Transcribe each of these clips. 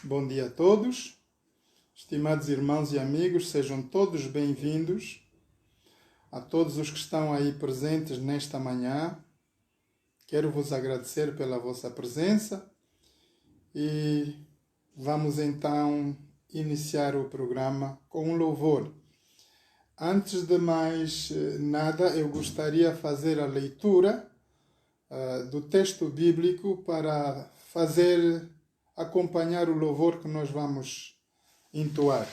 Bom dia a todos, estimados irmãos e amigos, sejam todos bem-vindos. A todos os que estão aí presentes nesta manhã, quero vos agradecer pela vossa presença e vamos então iniciar o programa com um louvor. Antes de mais nada, eu gostaria de fazer a leitura do texto bíblico para acompanhar o louvor que nós vamos entoar.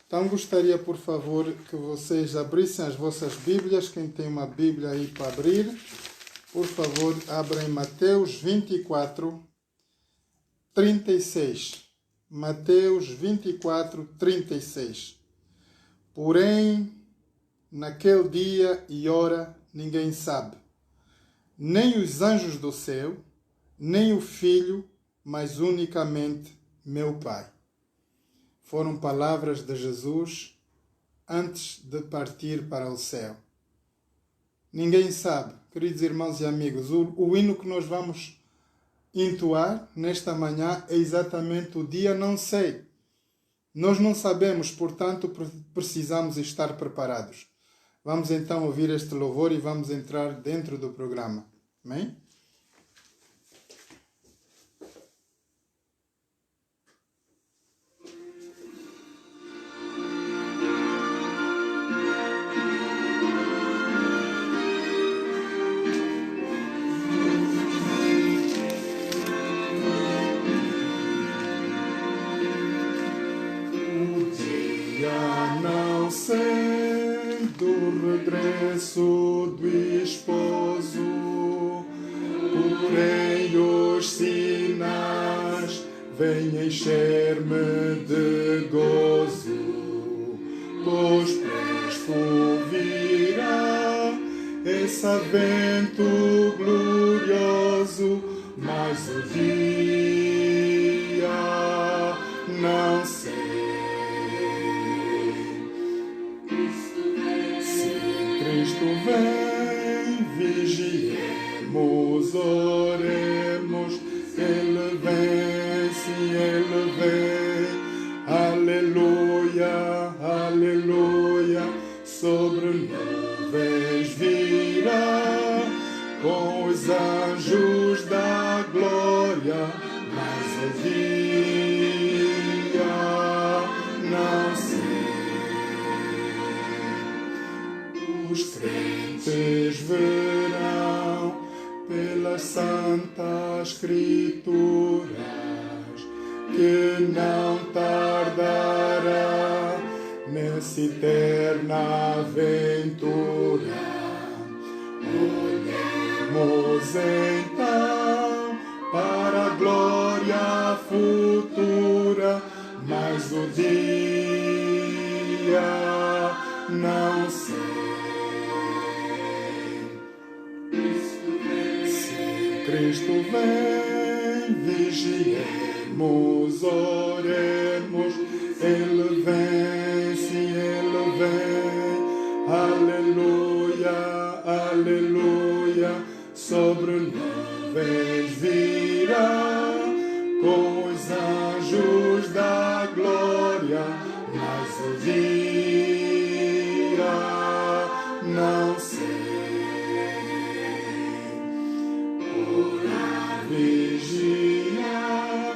Então gostaria, por favor, que vocês abrissem as vossas Bíblias. Quem tem uma Bíblia aí para abrir, por favor, abra em Mateus 24, 36. Mateus 24, 36. Porém, naquele dia e hora ninguém sabe, nem os anjos do céu, nem o Filho, mas unicamente meu Pai. Foram palavras de Jesus antes de partir para o céu. Ninguém sabe, queridos irmãos e amigos, o hino que nós vamos entoar nesta manhã é exatamente o dia não sei. Nós não sabemos, portanto, precisamos estar preparados. Vamos então ouvir este louvor e vamos entrar dentro do programa. Amém? Regresso do esposo, porém os sinais vêm encher-me de gozo, pois presto virá esse avento glorioso, mas o dia não sei. Cristo vem, vigiemos, oremos, Ele vem, sim, Ele vem, aleluia, aleluia, sobre nuvens virá, com os anjos da glória, mas o dia não sei. Os crentes verão pelas santas escrituras que não tardará nessa eterna aventura. Olhemos então para a glória futura, mas o dia não sei. Cristo vem, vigiemos, oremos, Ele vem, sim, Ele vem, aleluia, aleluia, sobre nuvens virá, com os anjos da glória, mas o dia não sei. Vigiar,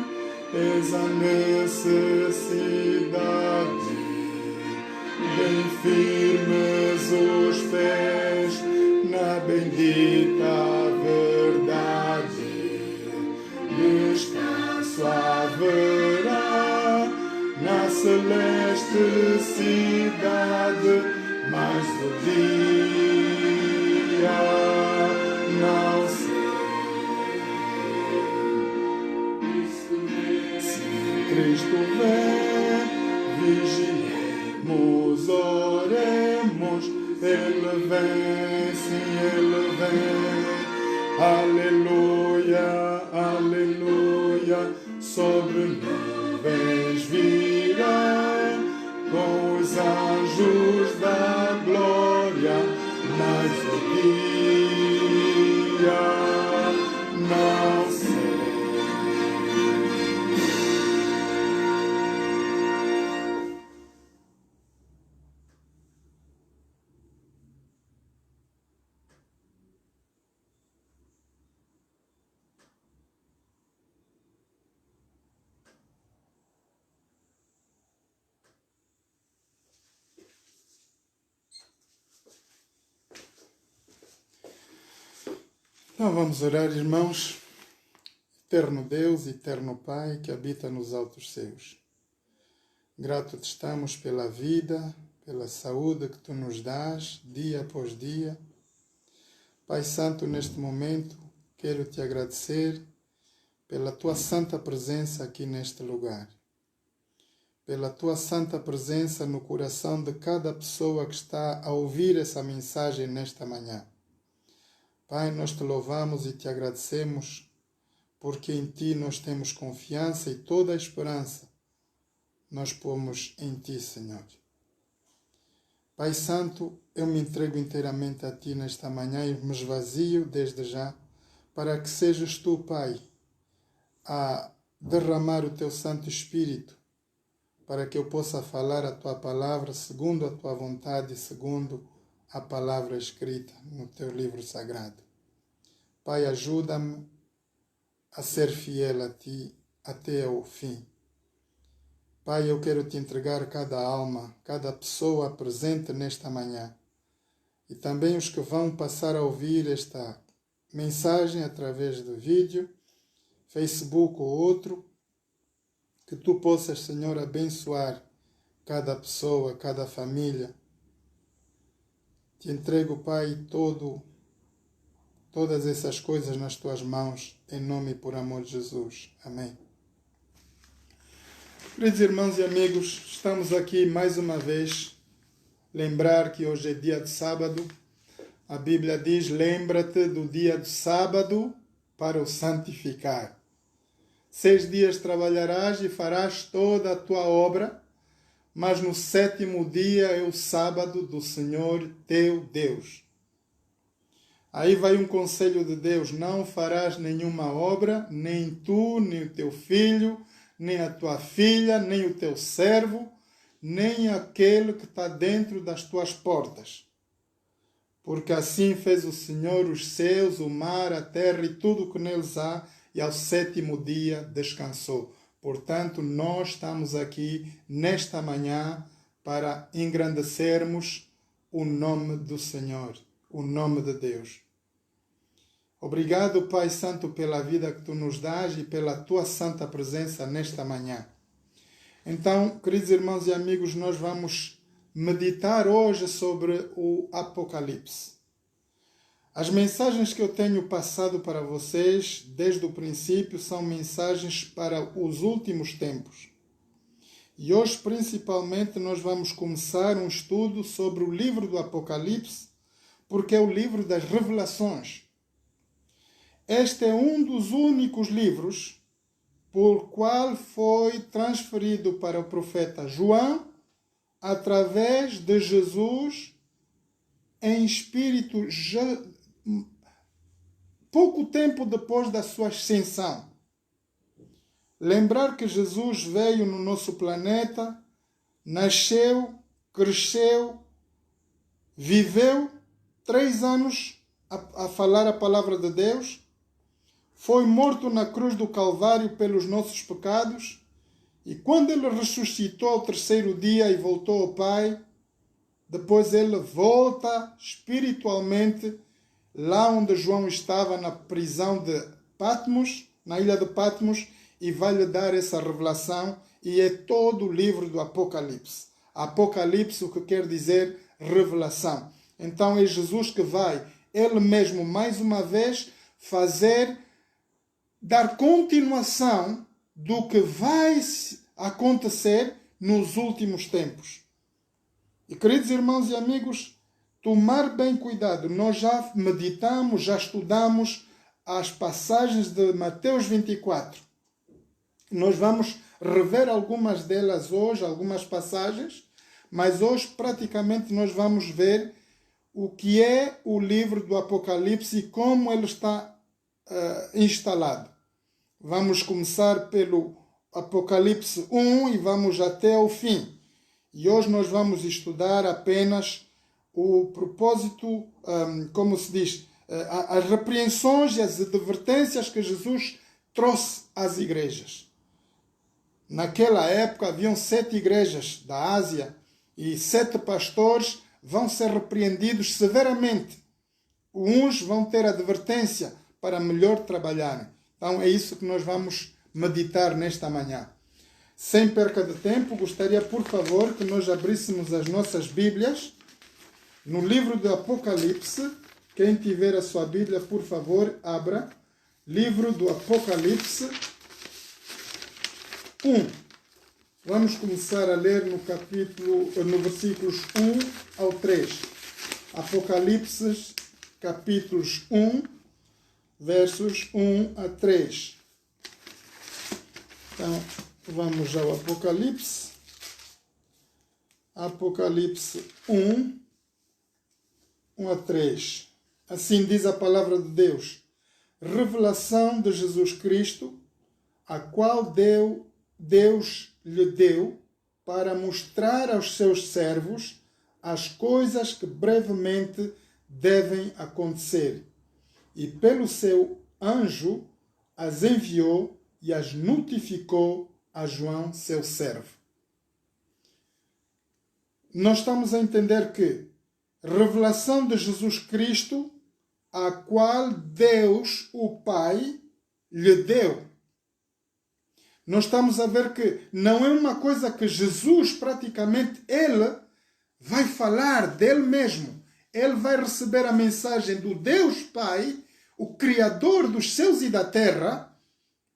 eis a necessidade, bem firmes os pés na bendita verdade. Descanso haverá na celeste cidade, mas o dia não sei. Cristo vem, vigiemos, oremos, Ele vem, sim, Ele vem, aleluia, aleluia, sobre nuvens virá, com os anjos da glória, mas o dia não sei. Então vamos orar, irmãos. Eterno Deus, eterno Pai, que habita nos altos céus. Grato te estamos pela vida, pela saúde que tu nos dás, dia após dia. Pai Santo, neste momento, quero te agradecer pela tua santa presença aqui neste lugar. Pela tua santa presença no coração de cada pessoa que está a ouvir essa mensagem nesta manhã. Pai, nós te louvamos e te agradecemos, porque em ti nós temos confiança e toda a esperança nós pomos em ti, Senhor. Pai Santo, eu me entrego inteiramente a ti nesta manhã e me esvazio desde já, para que sejas tu, Pai, a derramar o teu Santo Espírito, para que eu possa falar a tua palavra segundo a tua vontade e segundo a palavra escrita no teu livro sagrado. Pai, ajuda-me a ser fiel a ti até ao fim. Pai, eu quero te entregar cada alma, cada pessoa presente nesta manhã e também os que vão passar a ouvir esta mensagem através do vídeo, Facebook ou outro, que tu possas, Senhor, abençoar cada pessoa, cada família. Te entrego, Pai, todas essas coisas nas tuas mãos, em nome e por amor de Jesus. Amém. Queridos irmãos e amigos, estamos aqui mais uma vez. Lembrar que hoje é dia de sábado. A Bíblia diz, lembra-te do dia de sábado para o santificar. 6 dias trabalharás e farás toda a tua obra, mas no 7º dia é o sábado do Senhor teu Deus. Aí vai um conselho de Deus, não farás nenhuma obra, nem tu, nem o teu filho, nem a tua filha, nem o teu servo, nem aquele que está dentro das tuas portas. Porque assim fez o Senhor os céus, o mar, a terra e tudo o que neles há, e ao 7º dia descansou. Portanto, nós estamos aqui nesta manhã para engrandecermos o nome do Senhor, o nome de Deus. Obrigado, Pai Santo, pela vida que tu nos dás e pela tua santa presença nesta manhã. Então, queridos irmãos e amigos, nós vamos meditar hoje sobre o Apocalipse. As mensagens que eu tenho passado para vocês desde o princípio são mensagens para os últimos tempos. E hoje, principalmente, nós vamos começar um estudo sobre o livro do Apocalipse, porque é o livro das revelações. Este é um dos únicos livros por qual foi transferido para o profeta João através de Jesus em espírito pouco tempo depois da sua ascensão. Lembrar que Jesus veio no nosso planeta, nasceu, cresceu, viveu 3 anos a falar a palavra de Deus, foi morto na cruz do Calvário pelos nossos pecados, e quando ele ressuscitou ao 3º dia e voltou ao Pai, depois ele volta espiritualmente lá onde João estava, na prisão de Patmos, na ilha de Patmos, e vai lhe dar essa revelação, e é todo o livro do Apocalipse. Apocalipse, o que quer dizer revelação. Então é Jesus que vai, ele mesmo, mais uma vez, dar continuação do que vai acontecer nos últimos tempos. E, queridos irmãos e amigos, tomar bem cuidado. Nós já meditamos, já estudamos as passagens de Mateus 24. Nós vamos rever algumas delas hoje, algumas passagens, mas hoje praticamente nós vamos ver o que é o livro do Apocalipse e como ele está instalado. Vamos começar pelo Apocalipse 1 e vamos até ao fim. E hoje nós vamos estudar apenas o propósito, como se diz, as repreensões e as advertências que Jesus trouxe às igrejas. Naquela época haviam 7 igrejas da Ásia e 7 pastores vão ser repreendidos severamente. Uns vão ter advertência para melhor trabalharem. Então é isso que nós vamos meditar nesta manhã. Sem perca de tempo, gostaria, por favor, que nós abríssemos as nossas Bíblias no livro do Apocalipse. Quem tiver a sua Bíblia, por favor, abra. Livro do Apocalipse 1. Vamos começar a ler no versículos 1 ao 3. Apocalipse, capítulos 1, versos 1 a 3. Então, vamos ao Apocalipse. Apocalipse 1, 1 a 3. Assim diz a palavra de Deus. Revelação de Jesus Cristo, a qual Deus lhe deu para mostrar aos seus servos as coisas que brevemente devem acontecer. E pelo seu anjo as enviou e as notificou a João, seu servo. Nós estamos a entender que revelação de Jesus Cristo, a qual Deus, o Pai, lhe deu. Nós estamos a ver que não é uma coisa que Jesus, praticamente, ele vai falar dele mesmo. Ele vai receber a mensagem do Deus Pai, o Criador dos céus e da terra,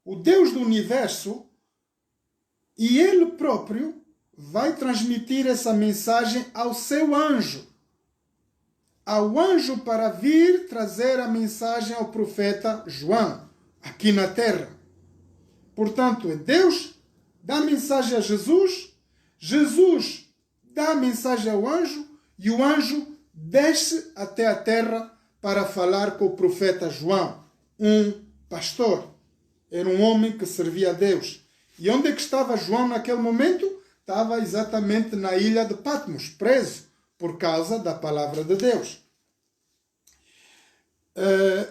o Deus do universo, e ele próprio vai transmitir essa mensagem ao seu anjo. Ao anjo para vir trazer a mensagem ao profeta João, aqui na terra. Portanto, Deus dá a mensagem a Jesus, Jesus dá a mensagem ao anjo, e o anjo desce até a terra para falar com o profeta João, um pastor. Era um homem que servia a Deus. E onde é que estava João naquele momento? Estava exatamente na ilha de Patmos, preso por causa da palavra de Deus.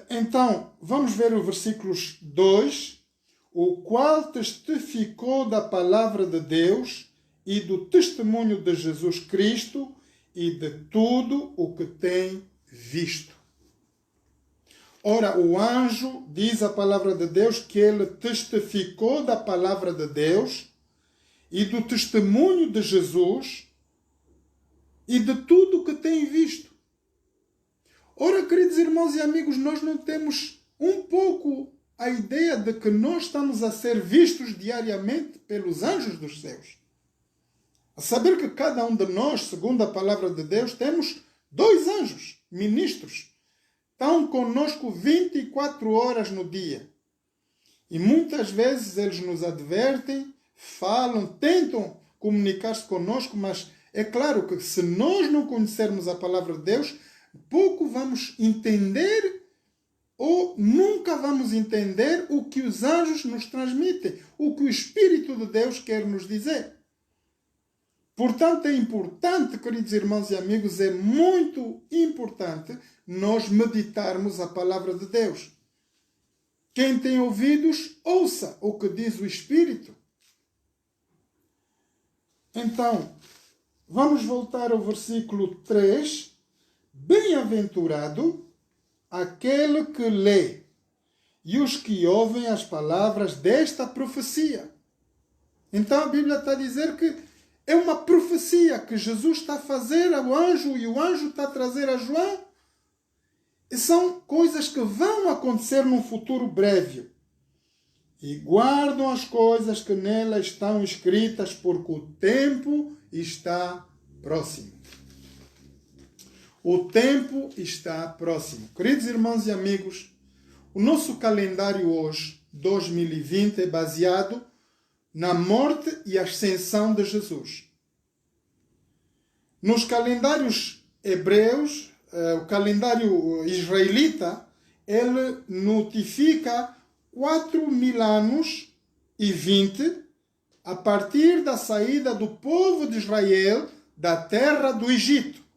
Então, vamos ver o versículos 2. O qual testificou da palavra de Deus e do testemunho de Jesus Cristo e de tudo o que tem visto. Ora, o anjo, diz a palavra de Deus, que ele testificou da palavra de Deus e do testemunho de Jesus e de tudo o que tem visto. Ora, queridos irmãos e amigos, nós não temos um pouco a ideia de que nós estamos a ser vistos diariamente pelos anjos dos céus. A saber que cada um de nós, segundo a palavra de Deus, temos 2 anjos, ministros. Estão conosco 24 horas no dia. E muitas vezes eles nos advertem, falam, tentam comunicar-se conosco, mas é claro que se nós não conhecermos a palavra de Deus, pouco vamos entender ou nunca vamos entender o que os anjos nos transmitem, o que o Espírito de Deus quer nos dizer. Portanto, é importante, queridos irmãos e amigos, é muito importante nós meditarmos a palavra de Deus. Quem tem ouvidos, ouça o que diz o Espírito. Então, vamos voltar ao versículo 3. Bem-aventurado aquele que lê e os que ouvem as palavras desta profecia. Então a Bíblia está a dizer que é uma profecia que Jesus está a fazer ao anjo e o anjo está a trazer a João. E são coisas que vão acontecer num futuro breve. E guardam as coisas que nela estão escritas, porque o tempo está próximo. O tempo está próximo. Queridos irmãos e amigos, o nosso calendário hoje, 2020, é baseado na morte e ascensão de Jesus. Nos calendários hebreus, o calendário israelita, ele notifica 4.000 anos e 20 a partir da saída do povo de Israel da terra do Egito.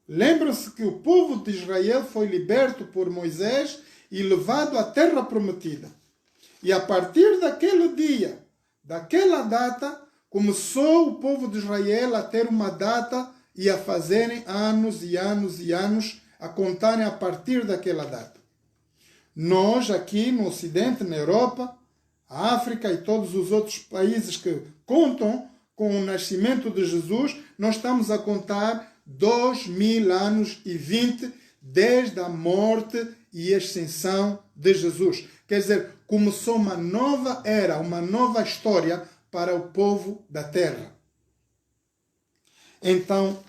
Lembram-se que o povo de Israel foi liberto por Moisés e levado à terra prometida. E a partir daquele dia, daquela data, começou o povo de Israel a ter uma data e a fazerem anos e anos e anos, a contarem a partir daquela data. Nós aqui no Ocidente, na Europa, a África e todos os outros países que contam com o nascimento de Jesus, nós estamos a contar 2000 anos e 20 desde a morte e ascensão de Jesus. Quer dizer, começou uma nova era, uma nova história para o povo da terra. Então,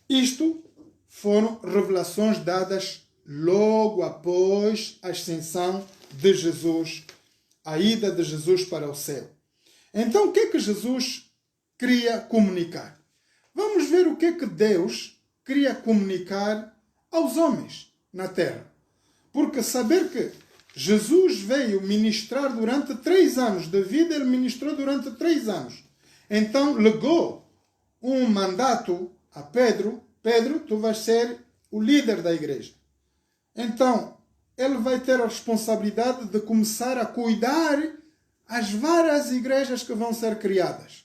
isto foram revelações dadas logo após a ascensão de Jesus, a ida de Jesus para o céu. Então, o que é que Jesus queria comunicar? Vamos ver o que é que Deus queria comunicar aos homens na terra. Porque saber que Jesus veio ministrar durante 3 anos de vida, ele ministrou durante 3 anos. Então, legou um mandato a Pedro. Pedro, tu vais ser o líder da igreja. Então, ele vai ter a responsabilidade de começar a cuidar as várias igrejas que vão ser criadas.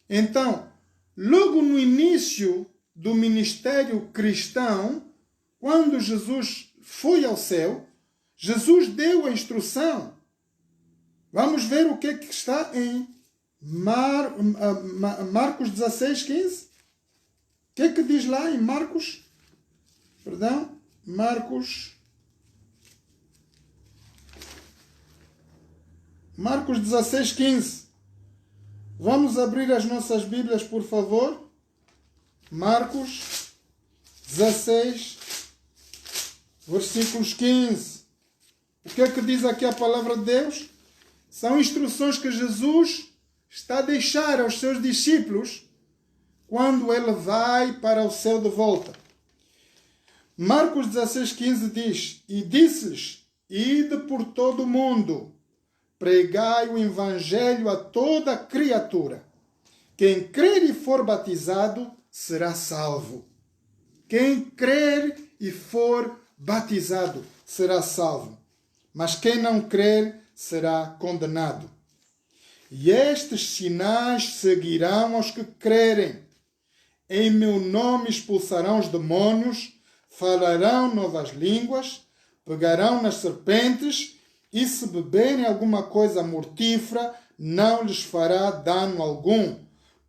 Então, logo no início do ministério cristão, quando Jesus foi ao céu, Jesus deu a instrução. Vamos ver o que é que está em Marcos 16, 15. O que é que diz lá em Marcos? Marcos 16, 15. Vamos abrir as nossas Bíblias, por favor. Marcos 16, versículos 15. O que é que diz aqui a palavra de Deus? São instruções que Jesus está a deixar aos seus discípulos quando ele vai para o céu de volta. Marcos 16, 15 diz: E disse-lhes: Ide por todo o mundo, pregai o evangelho a toda criatura. Quem crer e for batizado será salvo. Quem crer e for batizado será salvo. Mas quem não crer será condenado. E estes sinais seguirão aos que crerem. Em meu nome expulsarão os demônios, falarão novas línguas, pegarão nas serpentes, e se beberem alguma coisa mortífera, não lhes fará dano algum.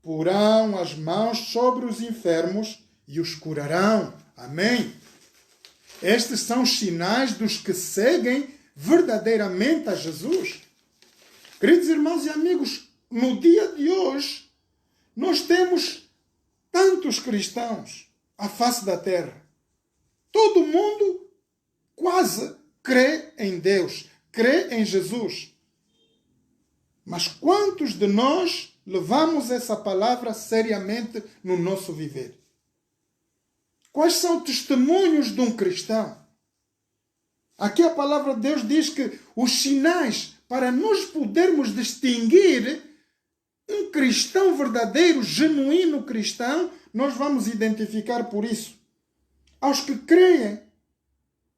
Porão as mãos sobre os enfermos e os curarão. Amém? Estes são os sinais dos que seguem verdadeiramente a Jesus. Queridos irmãos e amigos, no dia de hoje, nós temos tantos cristãos à face da terra. Todo mundo quase crê em Deus, crê em Jesus. Mas quantos de nós levamos essa palavra seriamente no nosso viver? Quais são os testemunhos de um cristão? Aqui a palavra de Deus diz que os sinais para nós podermos distinguir um cristão verdadeiro, genuíno cristão, nós vamos identificar por isso. Aos que creem,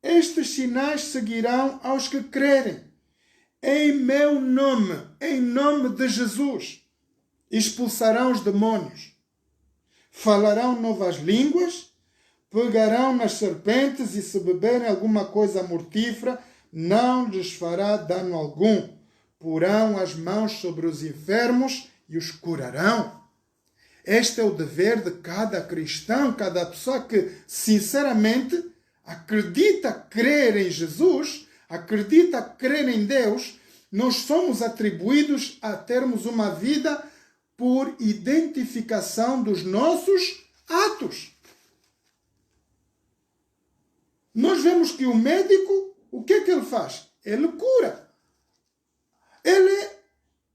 estes sinais seguirão aos que crerem. Em meu nome, em nome de Jesus, expulsarão os demônios, falarão novas línguas, pegarão nas serpentes e se beberem alguma coisa mortífera, não lhes fará dano algum. Porão as mãos sobre os enfermos e os curarão. Este é o dever de cada cristão, cada pessoa que sinceramente acredita crer em Jesus, acredita crer em Deus. Nós somos atribuídos a termos uma vida por identificação dos nossos atos. Nós vemos que o médico, o que é que ele faz? Ele cura. Ele é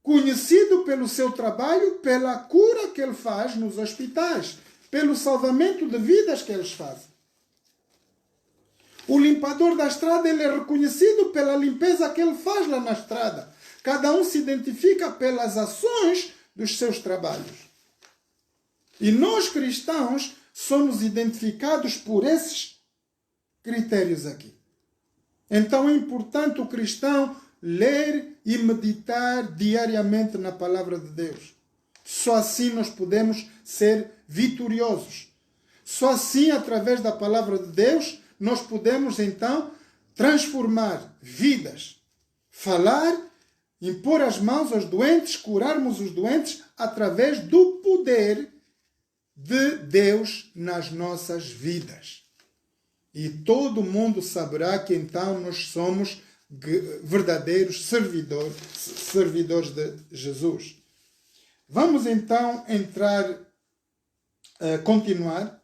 conhecido pelo seu trabalho, pela cura que ele faz nos hospitais, pelo salvamento de vidas que eles fazem. O limpador da estrada, ele é reconhecido pela limpeza que ele faz lá na estrada. Cada um se identifica pelas ações dos seus trabalhos. E nós cristãos somos identificados por esses critérios aqui. Então é importante o cristão ler e meditar diariamente na palavra de Deus. Só assim nós podemos ser vitoriosos. Só assim, através da palavra de Deus, nós podemos então transformar vidas, falar, impor as mãos aos doentes, curarmos os doentes através do poder de Deus nas nossas vidas. E todo mundo saberá que então nós somos verdadeiros servidores de Jesus. Vamos então continuar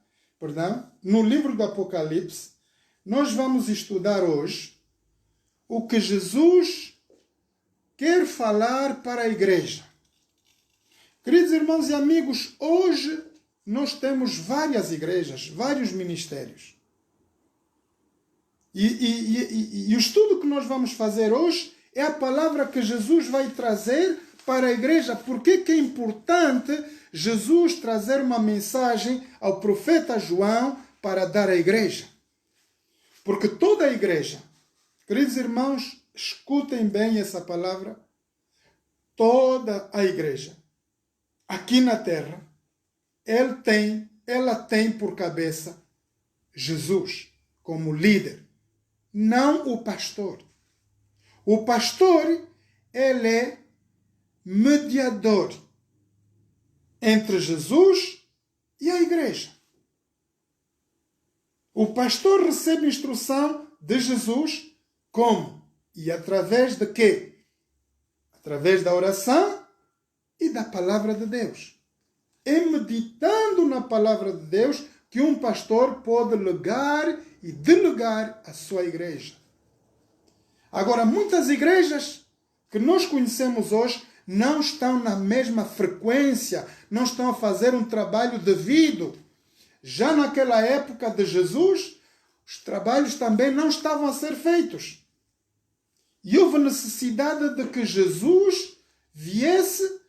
no livro do Apocalipse. Nós vamos estudar hoje o que Jesus quer falar para a igreja. Queridos irmãos e amigos, hoje nós temos várias igrejas, vários ministérios. E o estudo que nós vamos fazer hoje é a palavra que Jesus vai trazer para a igreja. Por que é importante Jesus trazer uma mensagem ao profeta João para dar à igreja? Porque toda a igreja, queridos irmãos, escutem bem essa palavra, toda a igreja, aqui na terra, ela tem por cabeça Jesus como líder, não o pastor. O pastor, ele é mediador entre Jesus e a igreja. O pastor recebe instrução de Jesus como? E através de quê? Através da oração e da palavra de Deus. É meditando na palavra de Deus que um pastor pode legar e delegar a sua igreja. Agora, muitas igrejas que nós conhecemos hoje não estão na mesma frequência, não estão a fazer um trabalho devido. Já naquela época de Jesus, os trabalhos também não estavam a ser feitos. E houve necessidade de que Jesus viesse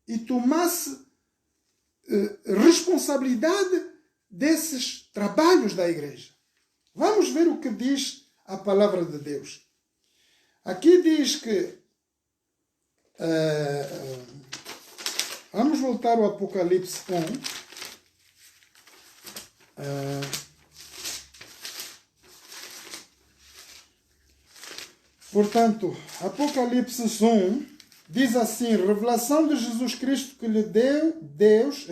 e tomasse responsabilidade desses trabalhos da igreja. Vamos ver o que diz a palavra de Deus. Aqui diz que... vamos voltar ao Apocalipse 1. Portanto, Apocalipse 1 diz assim: revelação de Jesus Cristo que lhe deu Deus,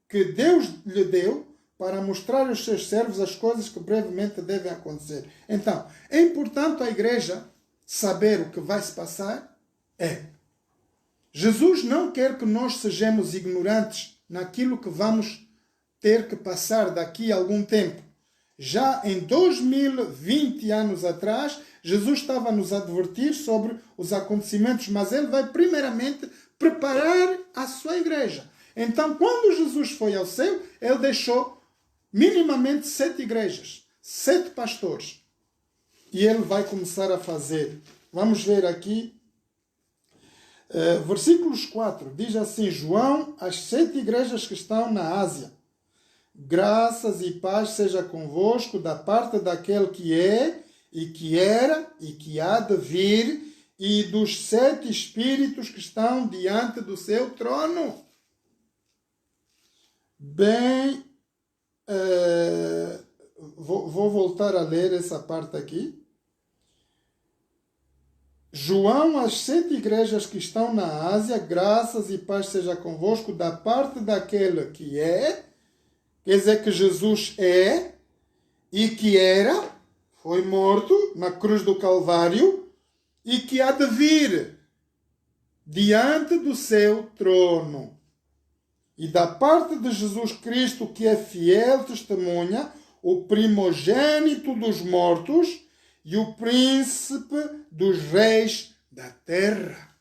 que Deus lhe deu para mostrar aos seus servos as coisas que brevemente devem acontecer. Então, é importante a igreja saber o que vai se passar? Jesus não quer que nós sejamos ignorantes naquilo que vamos ter que passar daqui a algum tempo. Já em 2020 anos atrás, Jesus estava a nos advertir sobre os acontecimentos, mas ele vai primeiramente preparar a sua igreja. Então, quando Jesus foi ao céu, ele deixou minimamente 7 igrejas, 7 pastores. E ele vai começar a fazer. Vamos ver aqui. Versículos 4. Diz assim: João, às 7 igrejas que estão na Ásia. Graças e paz seja convosco da parte daquele que é, e que era, e que há de vir, e dos 7 espíritos que estão diante do seu trono. Bem, vou voltar a ler essa parte aqui. João, às 7 igrejas que estão na Ásia, graças e paz seja convosco da parte daquele que é, quer dizer que Jesus é, e que era, foi morto na cruz do Calvário, e que há de vir diante do seu trono. E da parte de Jesus Cristo, que é fiel testemunha, o primogênito dos mortos e o príncipe dos reis da terra.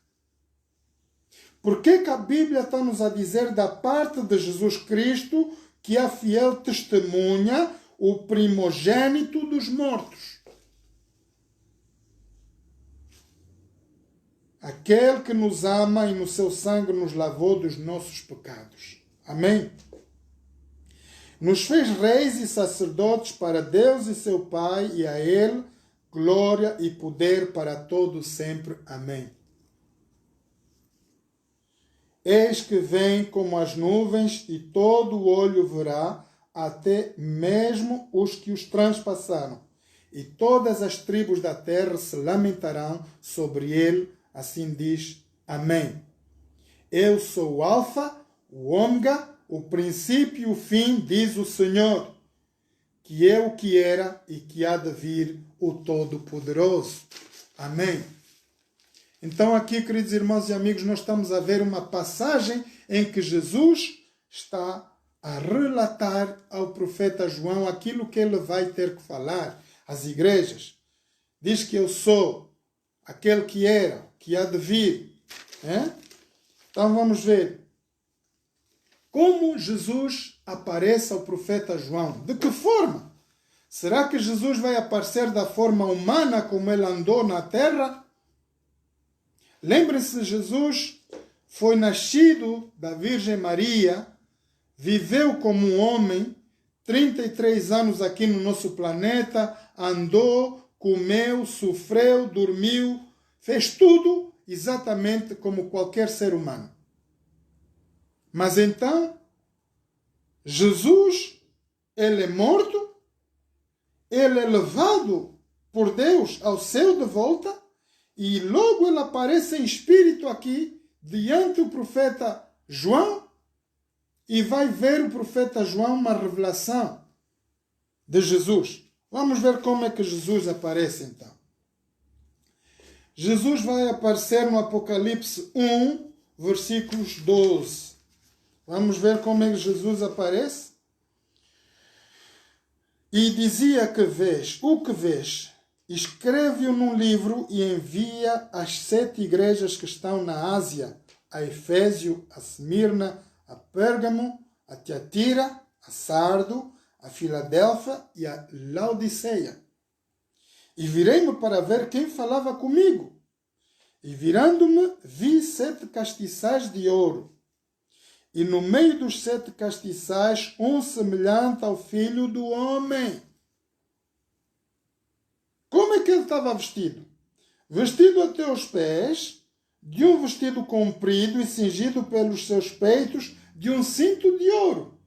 Por que a Bíblia está-nos a dizer da parte de Jesus Cristo, que é fiel testemunha, o primogênito dos mortos? Aquele que nos ama e no seu sangue nos lavou dos nossos pecados. Amém? Nos fez reis e sacerdotes para Deus e seu Pai, e a Ele glória e poder para todo sempre. Amém. Eis que vem como as nuvens, e todo o olho verá, até mesmo os que os transpassaram. e todas as tribos da terra se lamentarão sobre ele. Assim diz. Amém. Eu sou o Alfa, o Ômega, o princípio e o fim, diz o Senhor, que é o que era e que há de vir, o Todo-Poderoso. Amém. Então aqui, queridos irmãos e amigos, nós estamos a ver uma passagem em que Jesus está a relatar ao profeta João aquilo que ele vai ter que falar às igrejas. Diz que eu sou aquele que era, que há de vir. Então vamos ver como Jesus aparece ao profeta João. De que forma? Será que Jesus vai aparecer da forma humana como ele andou na terra? Lembre-se, Jesus foi nascido da Virgem Maria, viveu como um homem, 33 anos aqui no nosso planeta, andou, comeu, sofreu, dormiu, fez tudo exatamente como qualquer ser humano. Mas então, Jesus, ele é morto, ele é levado por Deus ao céu de volta, e logo ele aparece em espírito aqui, diante do profeta João, e vai ver o profeta João uma revelação de Jesus. Vamos ver como é que Jesus aparece então. Jesus vai aparecer no Apocalipse 1, versículos 12. Vamos ver como é que Jesus aparece. E dizia que vês, o que vês, escreve-o num livro e envia às 7 igrejas que estão na Ásia, a Efésio, a Esmirna, a Pérgamo, a Tiatira, a Sardo, a Filadélfia e a Laodiceia. E virei-me para ver quem falava comigo. E virando-me, vi 7 castiçais de ouro. E no meio dos 7 castiçais, um semelhante ao Filho do Homem. Como é que ele estava vestido? Vestido até os pés, de um vestido comprido e cingido pelos seus peitos, de um cinto de ouro.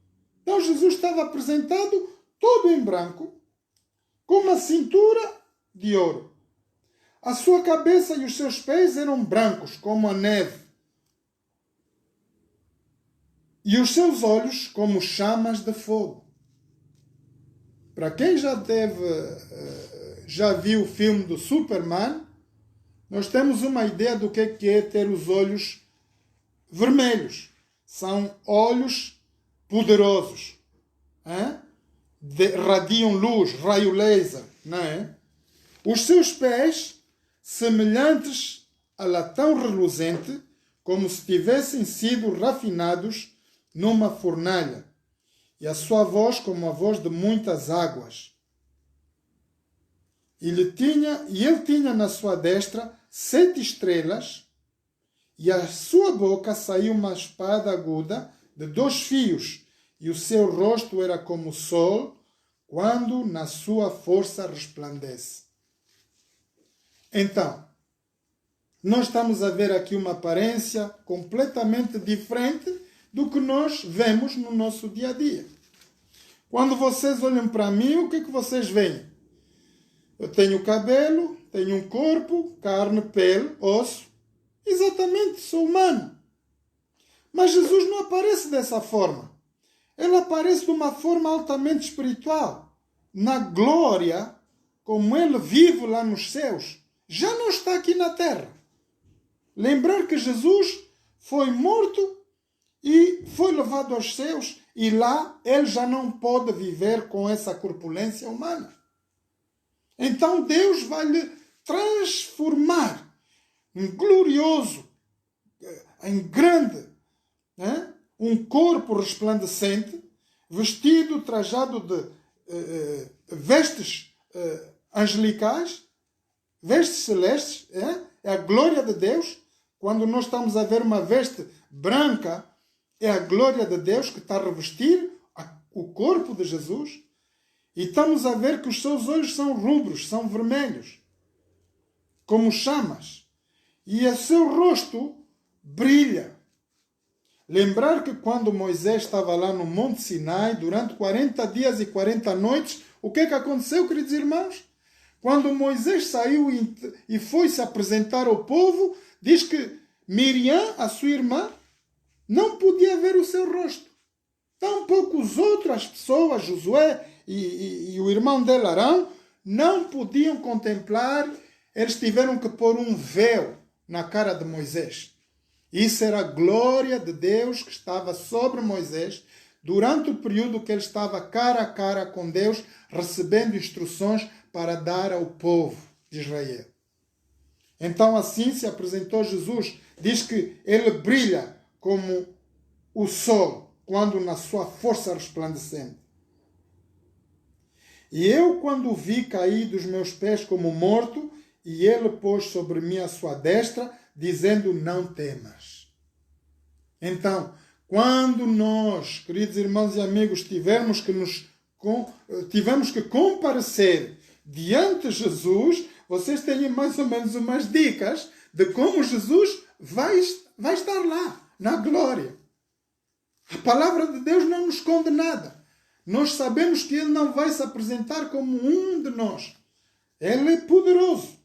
Então Jesus estava apresentado todo em branco, com uma cintura de ouro. A sua cabeça e os seus pés eram brancos, como a neve. E os seus olhos como chamas de fogo. Para quem já viu o filme do Superman, nós temos uma ideia do que é ter os olhos vermelhos. São olhos poderosos. Radiam luz, raio laser. Não é? Os seus pés, semelhantes a latão reluzente, como se tivessem sido refinados numa fornalha, e a sua voz como a voz de muitas águas. E ele tinha na sua destra 7 estrelas, e a sua boca saiu uma espada aguda de 2 fios, e o seu rosto era como o sol, quando na sua força resplandece. Então, nós estamos a ver aqui uma aparência completamente diferente do que nós vemos no nosso dia a dia. Quando vocês olham para mim, o que é que vocês veem? Eu tenho cabelo, tenho um corpo, carne, pele, osso. Exatamente, sou humano. Mas Jesus não aparece dessa forma. Ele aparece de uma forma altamente espiritual. Na glória, como ele vive lá nos céus. Já não está aqui na terra. Lembrar que Jesus foi morto e foi levado aos céus, e lá ele já não pode viver com essa corpulência humana. Então Deus vai lhe transformar em glorioso, em grande, um corpo resplandecente, vestido, trajado de vestes angelicais, vestes celestes, é a glória de Deus. Quando nós estamos a ver uma veste branca, é a glória de Deus que está a revestir o corpo de Jesus. E estamos a ver que os seus olhos são rubros, são vermelhos, como chamas. E o seu rosto brilha. Lembrar que quando Moisés estava lá no Monte Sinai, durante 40 dias e 40 noites, o que é que aconteceu, queridos irmãos? Quando Moisés saiu e foi se apresentar ao povo, diz que Miriam, a sua irmã, não podia ver o seu rosto. Tampouco os outras pessoas, Josué e o irmão dele, Arão, não podiam contemplar. Eles tiveram que pôr um véu na cara de Moisés. Isso era a glória de Deus que estava sobre Moisés durante o período que ele estava cara a cara com Deus, recebendo instruções para dar ao povo de Israel. Então assim se apresentou Jesus. Diz que ele brilha como o sol, quando na sua força resplandecente. E eu, quando o vi, caí dos meus pés como morto, e ele pôs sobre mim a sua destra, dizendo, não temas. Então, quando nós, queridos irmãos e amigos, tivemos que comparecer diante de Jesus, vocês têm mais ou menos umas dicas de como Jesus vai estar lá, na glória. A palavra de Deus não nos esconde nada. Nós sabemos que Ele não vai se apresentar como um de nós. Ele é poderoso.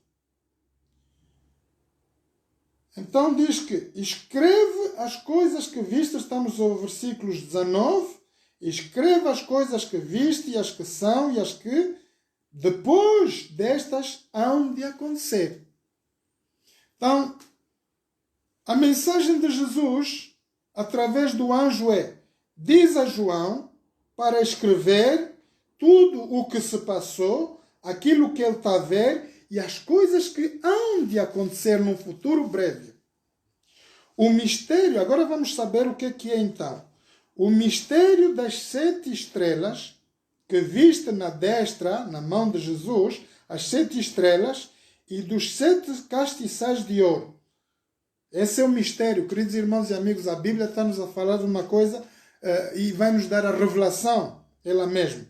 Então diz que escreve as coisas que viste, estamos ao versículos 19, escreve as coisas que viste e as que são e as que depois destas hão de acontecer. Então, a mensagem de Jesus, através do anjo diz a João para escrever tudo o que se passou, aquilo que ele está a ver e as coisas que hão de acontecer num futuro breve. O mistério, agora vamos saber o que é então. O mistério das 7 estrelas que viste na destra, na mão de Jesus, as 7 estrelas e dos 7 castiçais de ouro. Esse é o mistério, queridos irmãos e amigos. A Bíblia está-nos a falar de uma coisa e vai nos dar a revelação, ela mesma.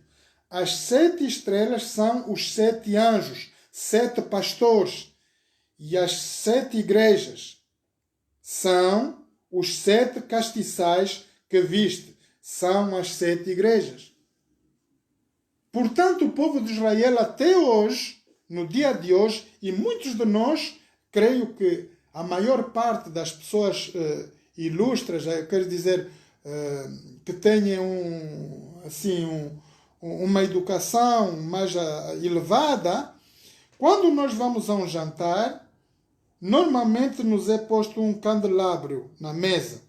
As 7 estrelas são os 7 anjos, 7 pastores. E as 7 igrejas são os 7 castiçais que viste. São as 7 igrejas. Portanto, o povo de Israel até hoje, no dia de hoje, e muitos de nós, creio que a maior parte das pessoas ilustres, quer dizer, que tenham uma educação mais elevada, quando nós vamos a um jantar, normalmente nos é posto um candelabro na mesa.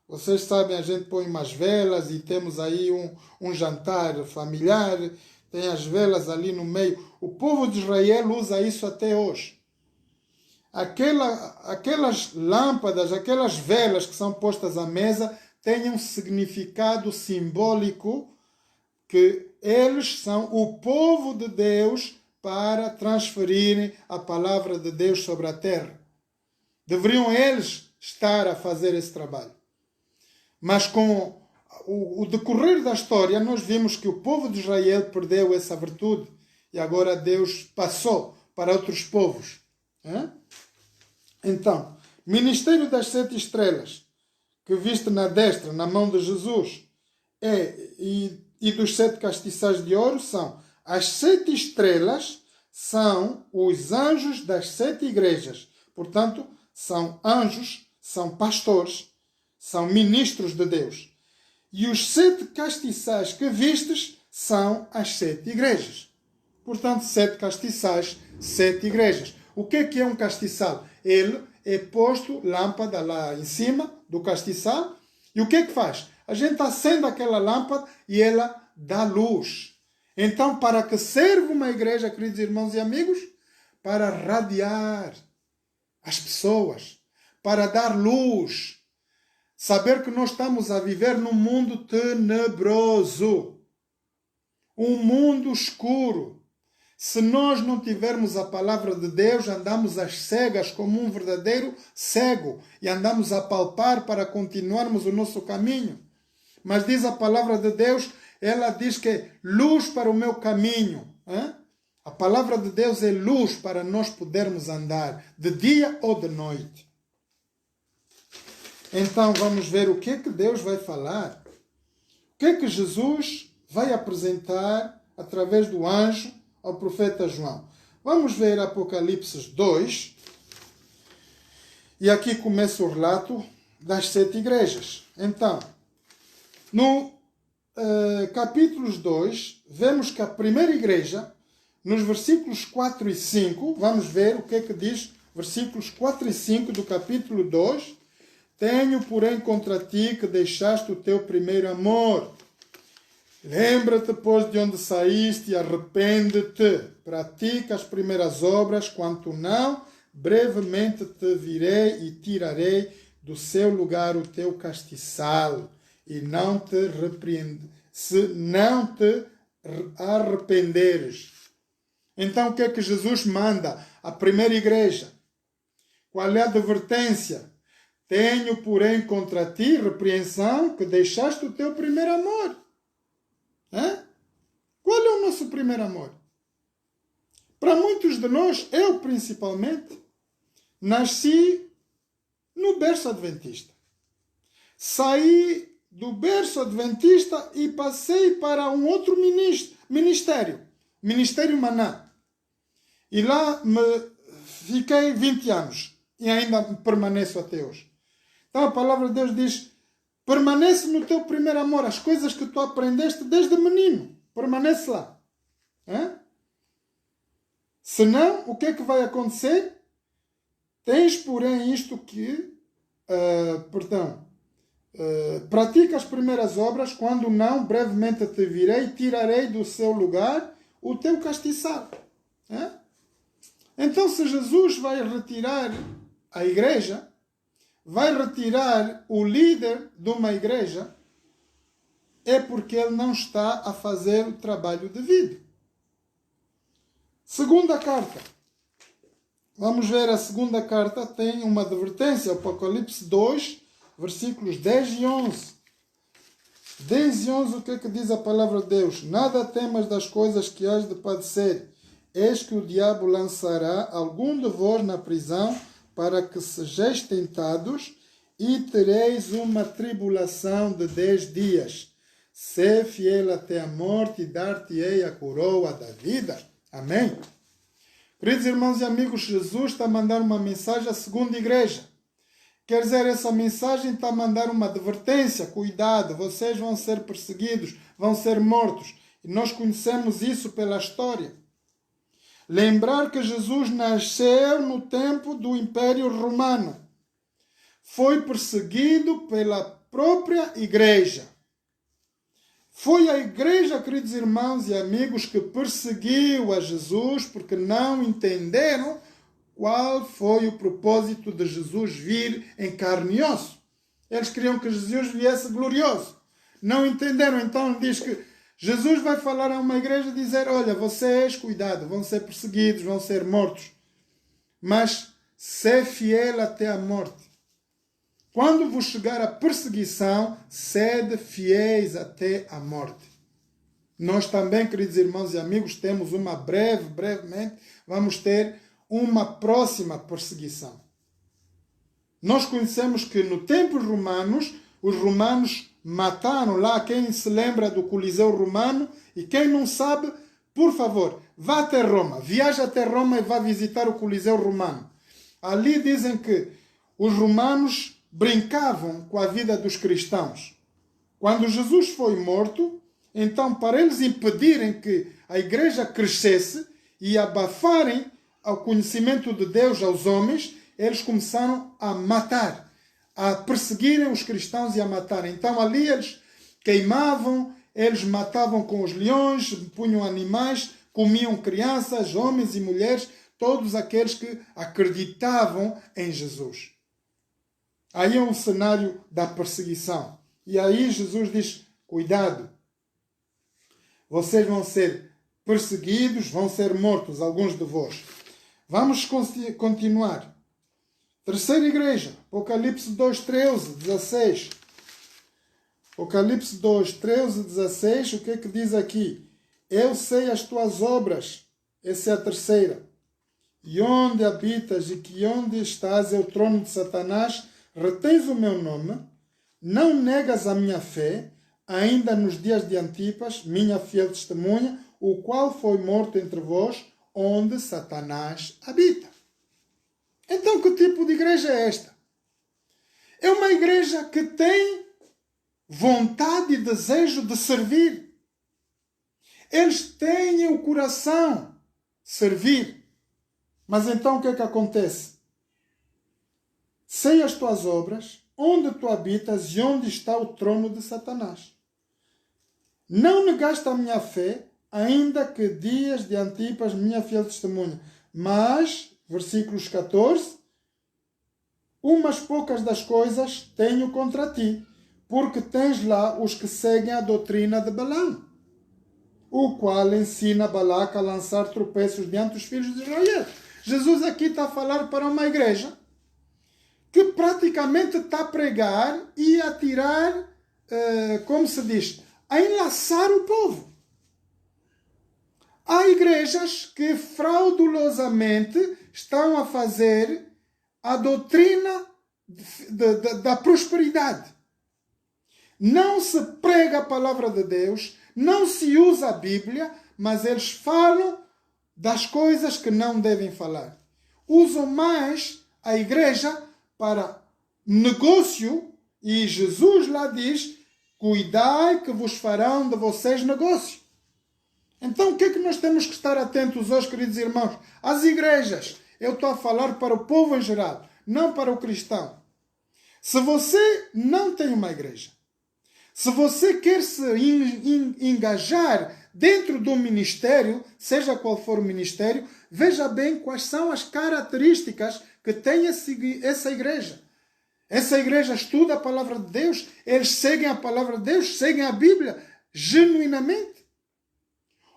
Vocês sabem, a gente põe umas velas e temos aí um jantar familiar, tem as velas ali no meio. O povo de Israel usa isso até hoje. Aquelas lâmpadas, aquelas velas que são postas à mesa, têm um significado simbólico que eles são o povo de Deus para transferirem a palavra de Deus sobre a terra. Deveriam eles estar a fazer esse trabalho. Mas com o decorrer da história, nós vimos que o povo de Israel perdeu essa virtude e agora Deus passou para outros povos. Então, ministério das 7 estrelas que viste na destra, na mão de Jesus, e dos 7 castiçais de ouro são as 7 estrelas, são os anjos das 7 igrejas. Portanto, são anjos, são pastores, são ministros de Deus. E os 7 castiçais que vistes são as 7 igrejas. Portanto, 7 castiçais, 7 igrejas. O que é um castiçal? Ele é posto lâmpada lá em cima do castiçal. E o que faz? A gente acende aquela lâmpada e ela dá luz. Então, para que serve uma igreja, queridos irmãos e amigos? Para radiar as pessoas, para dar luz. Saber que nós estamos a viver num mundo tenebroso, um mundo escuro. Se nós não tivermos a palavra de Deus, andamos às cegas como um verdadeiro cego e andamos a palpar para continuarmos o nosso caminho. Mas diz a palavra de Deus, ela diz que é luz para o meu caminho. A palavra de Deus é luz para nós podermos andar de dia ou de noite. Então vamos ver o que é que Deus vai falar. O que é que Jesus vai apresentar através do anjo ao profeta João. Vamos ver Apocalipse 2. E aqui começa o relato das 7 igrejas. Então, no capítulo 2, vemos que a primeira igreja, nos versículos 4 e 5, vamos ver o que é que diz, versículos 4 e 5 do capítulo 2. Tenho, porém, contra ti que deixaste o teu primeiro amor. Lembra-te, pois, de onde saíste e arrepende-te. Pratica as primeiras obras, quanto não, brevemente te virei e tirarei do seu lugar o teu castiçal, e não te se não te arrependeres. Então, o que é que Jesus manda à primeira igreja? Qual é a advertência? Tenho, porém, contra ti repreensão que deixaste o teu primeiro amor. Qual é o nosso primeiro amor? Para muitos de nós, eu principalmente, nasci no berço adventista. Saí do berço adventista e passei para um outro ministério, Ministério Maná. E lá fiquei 20 anos e ainda permaneço até hoje. Então a palavra de Deus diz: permanece no teu primeiro amor, as coisas que tu aprendeste desde menino, permanece lá. Senão, o que é que vai acontecer? Tens, porém, isto que, pratica as primeiras obras, quando não, brevemente te virei e tirarei do seu lugar o teu castiçal. Então, se Jesus vai retirar a igreja, vai retirar o líder de uma igreja, é porque ele não está a fazer o trabalho devido. Segunda carta. Vamos ver a segunda carta, tem uma advertência, Apocalipse 2, versículos 10 e 11. 10 e 11, o que é que diz a palavra de Deus? Nada temas das coisas que hás de padecer. Eis que o diabo lançará algum de vós na prisão, para que sejais tentados, e tereis uma tribulação de 10 dias. Sê fiel até a morte, e dar-te-ei a coroa da vida. Amém? Queridos irmãos e amigos, Jesus está a mandar uma mensagem à segunda igreja. Quer dizer, essa mensagem está a mandar uma advertência: cuidado, vocês vão ser perseguidos, vão ser mortos. E nós conhecemos isso pela história. Lembrar que Jesus nasceu no tempo do Império Romano. Foi perseguido pela própria igreja. Foi a igreja, queridos irmãos e amigos, que perseguiu a Jesus porque não entenderam qual foi o propósito de Jesus vir em carne e osso. Eles queriam que Jesus viesse glorioso. Não entenderam. Então diz que Jesus vai falar a uma igreja e dizer: olha, vocês, cuidado, vão ser perseguidos, vão ser mortos. Mas sê fiel até a morte. Quando vos chegar a perseguição, sede fiéis até a morte. Nós também, queridos irmãos e amigos, temos brevemente, vamos ter uma próxima perseguição. Nós conhecemos que no tempo romanos, os romanos mataram lá. Quem se lembra do Coliseu Romano, e quem não sabe, por favor, vá até Roma, viaje até Roma e vá visitar o Coliseu Romano. Ali dizem que os romanos brincavam com a vida dos cristãos. Quando Jesus foi morto, então, para eles impedirem que a igreja crescesse e abafarem o conhecimento de Deus aos homens, eles começaram a matar, a perseguirem os cristãos e a matarem. Então, ali eles queimavam, eles matavam com os leões, punham animais, comiam crianças, homens e mulheres, todos aqueles que acreditavam em Jesus. Aí é um cenário da perseguição. E aí Jesus diz: cuidado, vocês vão ser perseguidos, vão ser mortos, alguns de vós. Vamos continuar. Terceira igreja, Apocalipse 2, 13, 16. Apocalipse 2, 13, 16, o que é que diz aqui? Eu sei as tuas obras. Essa é a terceira. E onde habitas e que onde estás é o trono de Satanás. Retens o meu nome, não negas a minha fé, ainda nos dias de Antipas, minha fiel testemunha, o qual foi morto entre vós, onde Satanás habita. Então, que tipo de igreja é esta? É uma igreja que tem vontade e desejo de servir. Eles têm o coração servir. Mas então o que é que acontece? Sei as tuas obras, onde tu habitas e onde está o trono de Satanás. Não negaste a minha fé, ainda que dias de Antipas, minha fiel testemunha. Mas, versículos 14, umas poucas das coisas tenho contra ti, porque tens lá os que seguem a doutrina de Balaão, o qual ensina Balaque a lançar tropeços diante dos filhos de Israel. Jesus aqui está a falar para uma igreja que praticamente está a pregar e a tirar, como se diz, a enlaçar o povo. Há igrejas que fraudulosamente estão a fazer a doutrina da prosperidade. Não se prega a palavra de Deus, não se usa a Bíblia, mas eles falam das coisas que não devem falar. Usam mais a igreja para negócio, e Jesus lá diz: cuidai que vos farão de vocês negócio. Então o que é que nós temos que estar atentos hoje, queridos irmãos? As igrejas, eu estou a falar para o povo em geral, não para o cristão. Se você não tem uma igreja, se você quer se engajar dentro do ministério, seja qual for o ministério, veja bem quais são as características que tem essa igreja. Essa igreja estuda a palavra de Deus, eles seguem a palavra de Deus, seguem a Bíblia genuinamente.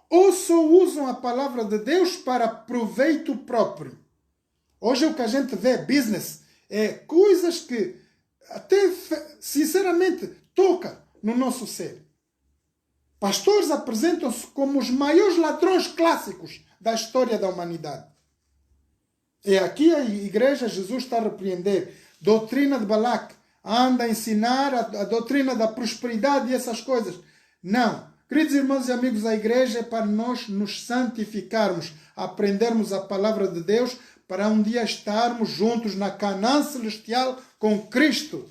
Ou só usam a palavra de Deus para proveito próprio. Hoje o que a gente vê, business, é coisas que até, sinceramente, toca no nosso ser. Pastores apresentam-se como os maiores ladrões clássicos da história da humanidade. E aqui a igreja, Jesus está a repreender. Doutrina de Balaque, anda a ensinar a doutrina da prosperidade e essas coisas. Não. Queridos irmãos e amigos, a igreja é para nós nos santificarmos, aprendermos a palavra de Deus, para um dia estarmos juntos na Canaã celestial com Cristo.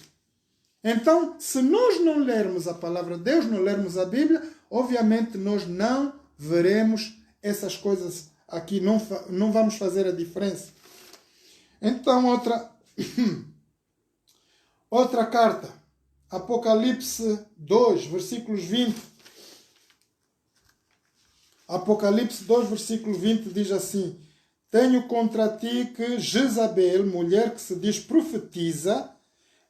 Então, se nós não lermos a palavra de Deus, não lermos a Bíblia, obviamente nós não veremos essas coisas aqui, não vamos fazer a diferença. Então, outra carta, Apocalipse 2, versículos 20. Apocalipse 2, versículo 20 diz assim: tenho contra ti que Jezabel, mulher que se diz profetiza,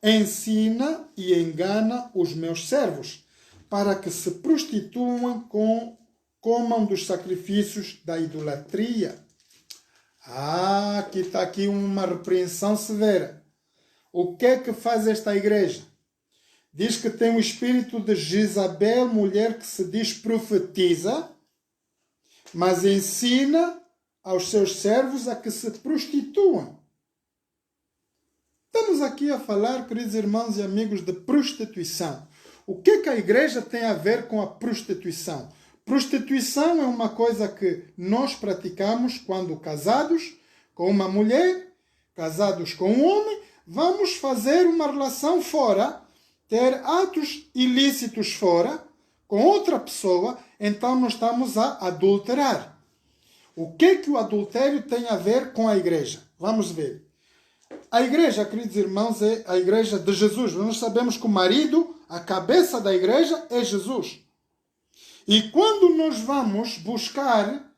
ensina e engana os meus servos, para que se prostituam comam dos sacrifícios da idolatria. Aqui está aqui uma repreensão severa. O que é que faz esta igreja? Diz que tem o espírito de Jezabel, mulher que se diz profetiza, mas ensina aos seus servos a que se prostituam. Estamos aqui a falar, queridos irmãos e amigos, de prostituição. O que é que a igreja tem a ver com a prostituição? Prostituição é uma coisa que nós praticamos quando casados com uma mulher, casados com um homem, vamos fazer uma relação fora, ter atos ilícitos fora, com outra pessoa, então nós estamos a adulterar. O que é que o adultério tem a ver com a igreja? Vamos ver. A igreja, queridos irmãos, é a igreja de Jesus. Nós sabemos que o marido, a cabeça da igreja, é Jesus. E quando nós vamos buscar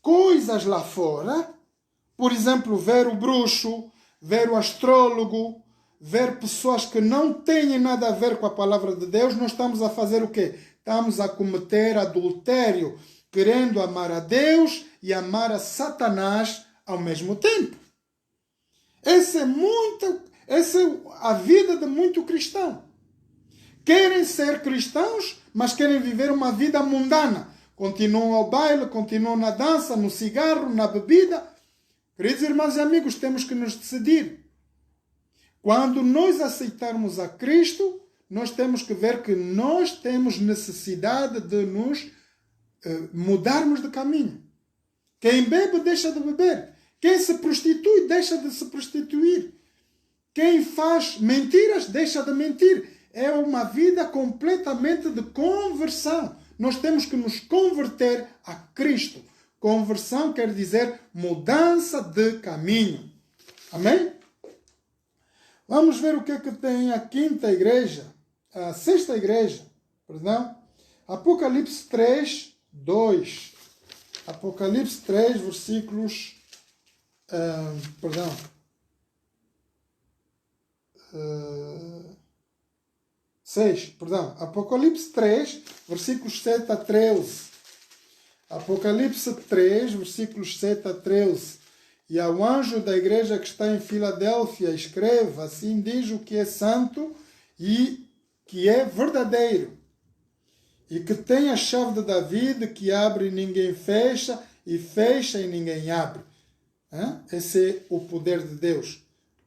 coisas lá fora, por exemplo, ver o bruxo, ver o astrólogo, ver pessoas que não têm nada a ver com a palavra de Deus, nós estamos a fazer o quê? Estamos a cometer adultério, querendo amar a Deus e amar a Satanás ao mesmo tempo. Essa é a vida de muito cristão. Querem ser cristãos, mas querem viver uma vida mundana. Continuam ao baile, continuam na dança, no cigarro, na bebida. Queridos irmãos e amigos, temos que nos decidir. Quando nós aceitarmos a Cristo, nós temos que ver que nós temos necessidade de nos mudarmos de caminho. Quem bebe, deixa de beber. Quem se prostitui, deixa de se prostituir. Quem faz mentiras, deixa de mentir. É uma vida completamente de conversão. Nós temos que nos converter a Cristo. Conversão quer dizer mudança de caminho. Amém? Vamos ver o que é que tem a sexta igreja. Perdão. Apocalipse 3, 2. Apocalipse 3, versículos... 6. Apocalipse 3, versículos 7 a 13. Apocalipse 3, versículos 7 a 13. E ao anjo da igreja que está em Filadélfia, escreva: assim diz o que é santo e que é verdadeiro, e que tem a chave de David, que abre e ninguém fecha, e fecha e ninguém abre. Esse é o poder de Deus.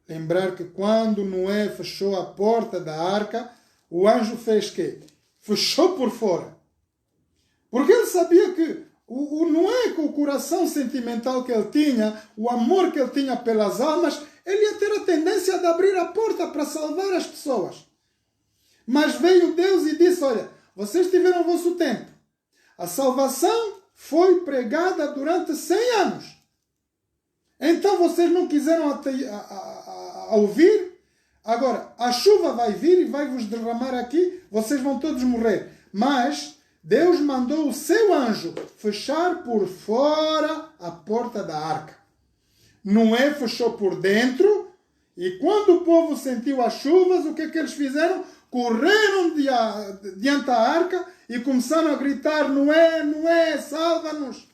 Lembrar que quando Noé fechou a porta da arca, o anjo fez o quê? Fechou por fora. Porque ele sabia que o Noé, com o coração sentimental que ele tinha, o amor que ele tinha pelas almas, ele ia ter a tendência de abrir a porta para salvar as pessoas. Mas veio Deus e disse: olha, vocês tiveram o vosso tempo. A salvação foi pregada durante 100 anos. Então vocês não quiseram ouvir. Agora, a chuva vai vir e vai vos derramar aqui. Vocês vão todos morrer. Mas Deus mandou o seu anjo fechar por fora a porta da arca. Noé fechou por dentro. E quando o povo sentiu as chuvas, o que é que eles fizeram? Correram diante da arca e começaram a gritar: Noé, Noé, salva-nos.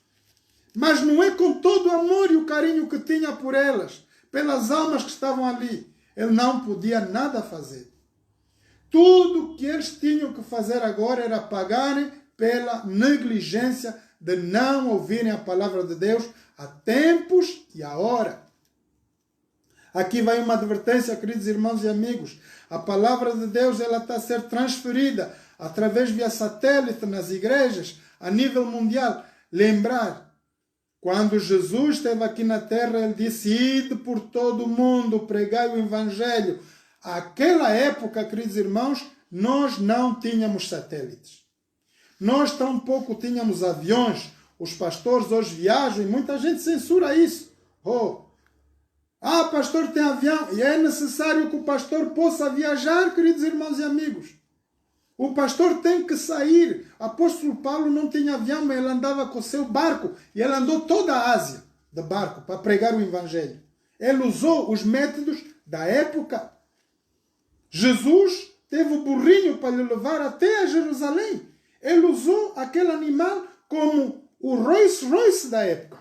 Mas Noé, com todo o amor e o carinho que tinha por elas, pelas almas que estavam ali, ele não podia nada fazer. Tudo que eles tinham que fazer agora era pagarem pela negligência de não ouvirem a palavra de Deus a tempos e a hora. Aqui vai uma advertência, queridos irmãos e amigos. A palavra de Deus ela está a ser transferida através via satélite nas igrejas a nível mundial. Lembrar, quando Jesus esteve aqui na terra, ele disse: ide por todo o mundo, pregai o evangelho. Aquela época, queridos irmãos, nós não tínhamos satélites. Nós tampouco tínhamos aviões. Os pastores hoje viajam e muita gente censura isso. Pastor tem avião. E é necessário que o pastor possa viajar, queridos irmãos e amigos. O pastor tem que sair. O apóstolo Paulo não tinha avião, mas ele andava com o seu barco. E ele andou toda a Ásia de barco para pregar o evangelho. Ele usou os métodos da época. Jesus teve o burrinho para lhe levar até a Jerusalém. Ele usou aquele animal como o Rolls Royce da época.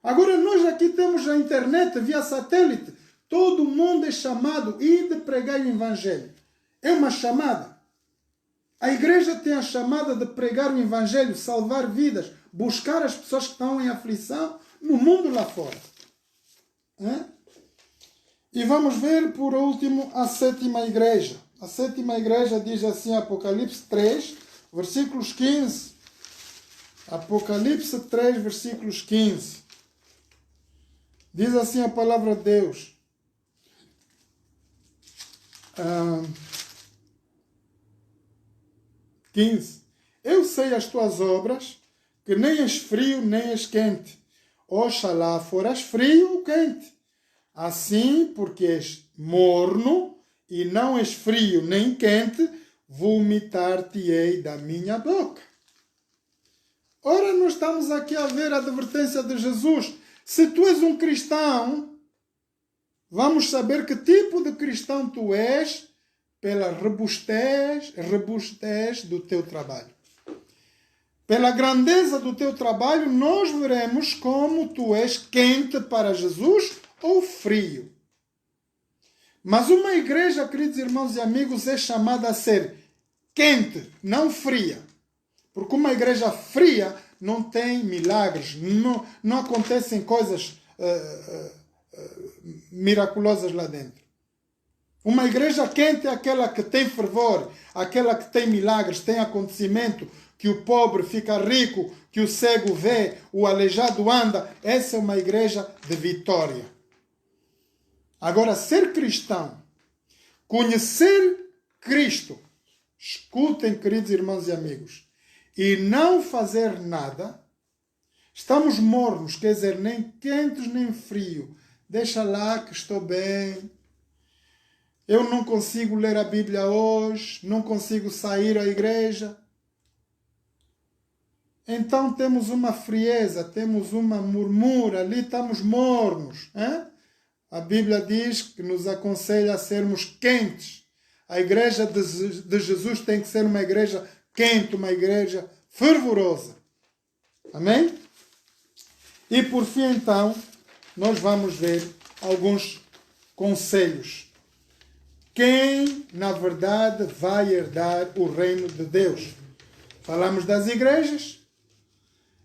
Agora nós aqui temos a internet via satélite. Todo mundo é chamado a ir pregar o evangelho. É uma chamada. A igreja tem a chamada de pregar o evangelho, salvar vidas, buscar as pessoas que estão em aflição no mundo lá fora. E vamos ver, por último, a sétima igreja. A sétima igreja diz assim, Apocalipse 3, versículos 15. Apocalipse 3, versículos 15. Diz assim a palavra de Deus. 15. Eu sei as tuas obras, que nem és frio nem és quente. Oxalá foras frio ou quente. Assim, porque és morno e não és frio nem quente, vomitar-te-ei da minha boca. Ora, nós estamos aqui a ver a advertência de Jesus. Se tu és um cristão, vamos saber que tipo de cristão tu és pela robustez do teu trabalho. Pela grandeza do teu trabalho, nós veremos como tu és quente para Jesus ou frio. Mas uma igreja, queridos irmãos e amigos, é chamada a ser quente, não fria. Porque uma igreja fria não tem milagres, não acontecem coisas miraculosas lá dentro. Uma igreja quente é aquela que tem fervor, aquela que tem milagres, tem acontecimento, que o pobre fica rico, que o cego vê, o aleijado anda. Essa é uma igreja de vitória. Agora, ser cristão, conhecer Cristo, escutem, queridos irmãos e amigos, e não fazer nada, estamos mornos, quer dizer, nem quentes nem frio. Deixa lá que estou bem. Eu não consigo ler a Bíblia hoje, não consigo sair à igreja. Então temos uma frieza, temos uma murmura, ali estamos mornos. Hein? A Bíblia diz que nos aconselha a sermos quentes. A igreja de Jesus tem que ser uma igreja quente, uma igreja fervorosa. Amém? E por fim, então, nós vamos ver alguns conselhos. Quem, na verdade, vai herdar o reino de Deus? Falamos das igrejas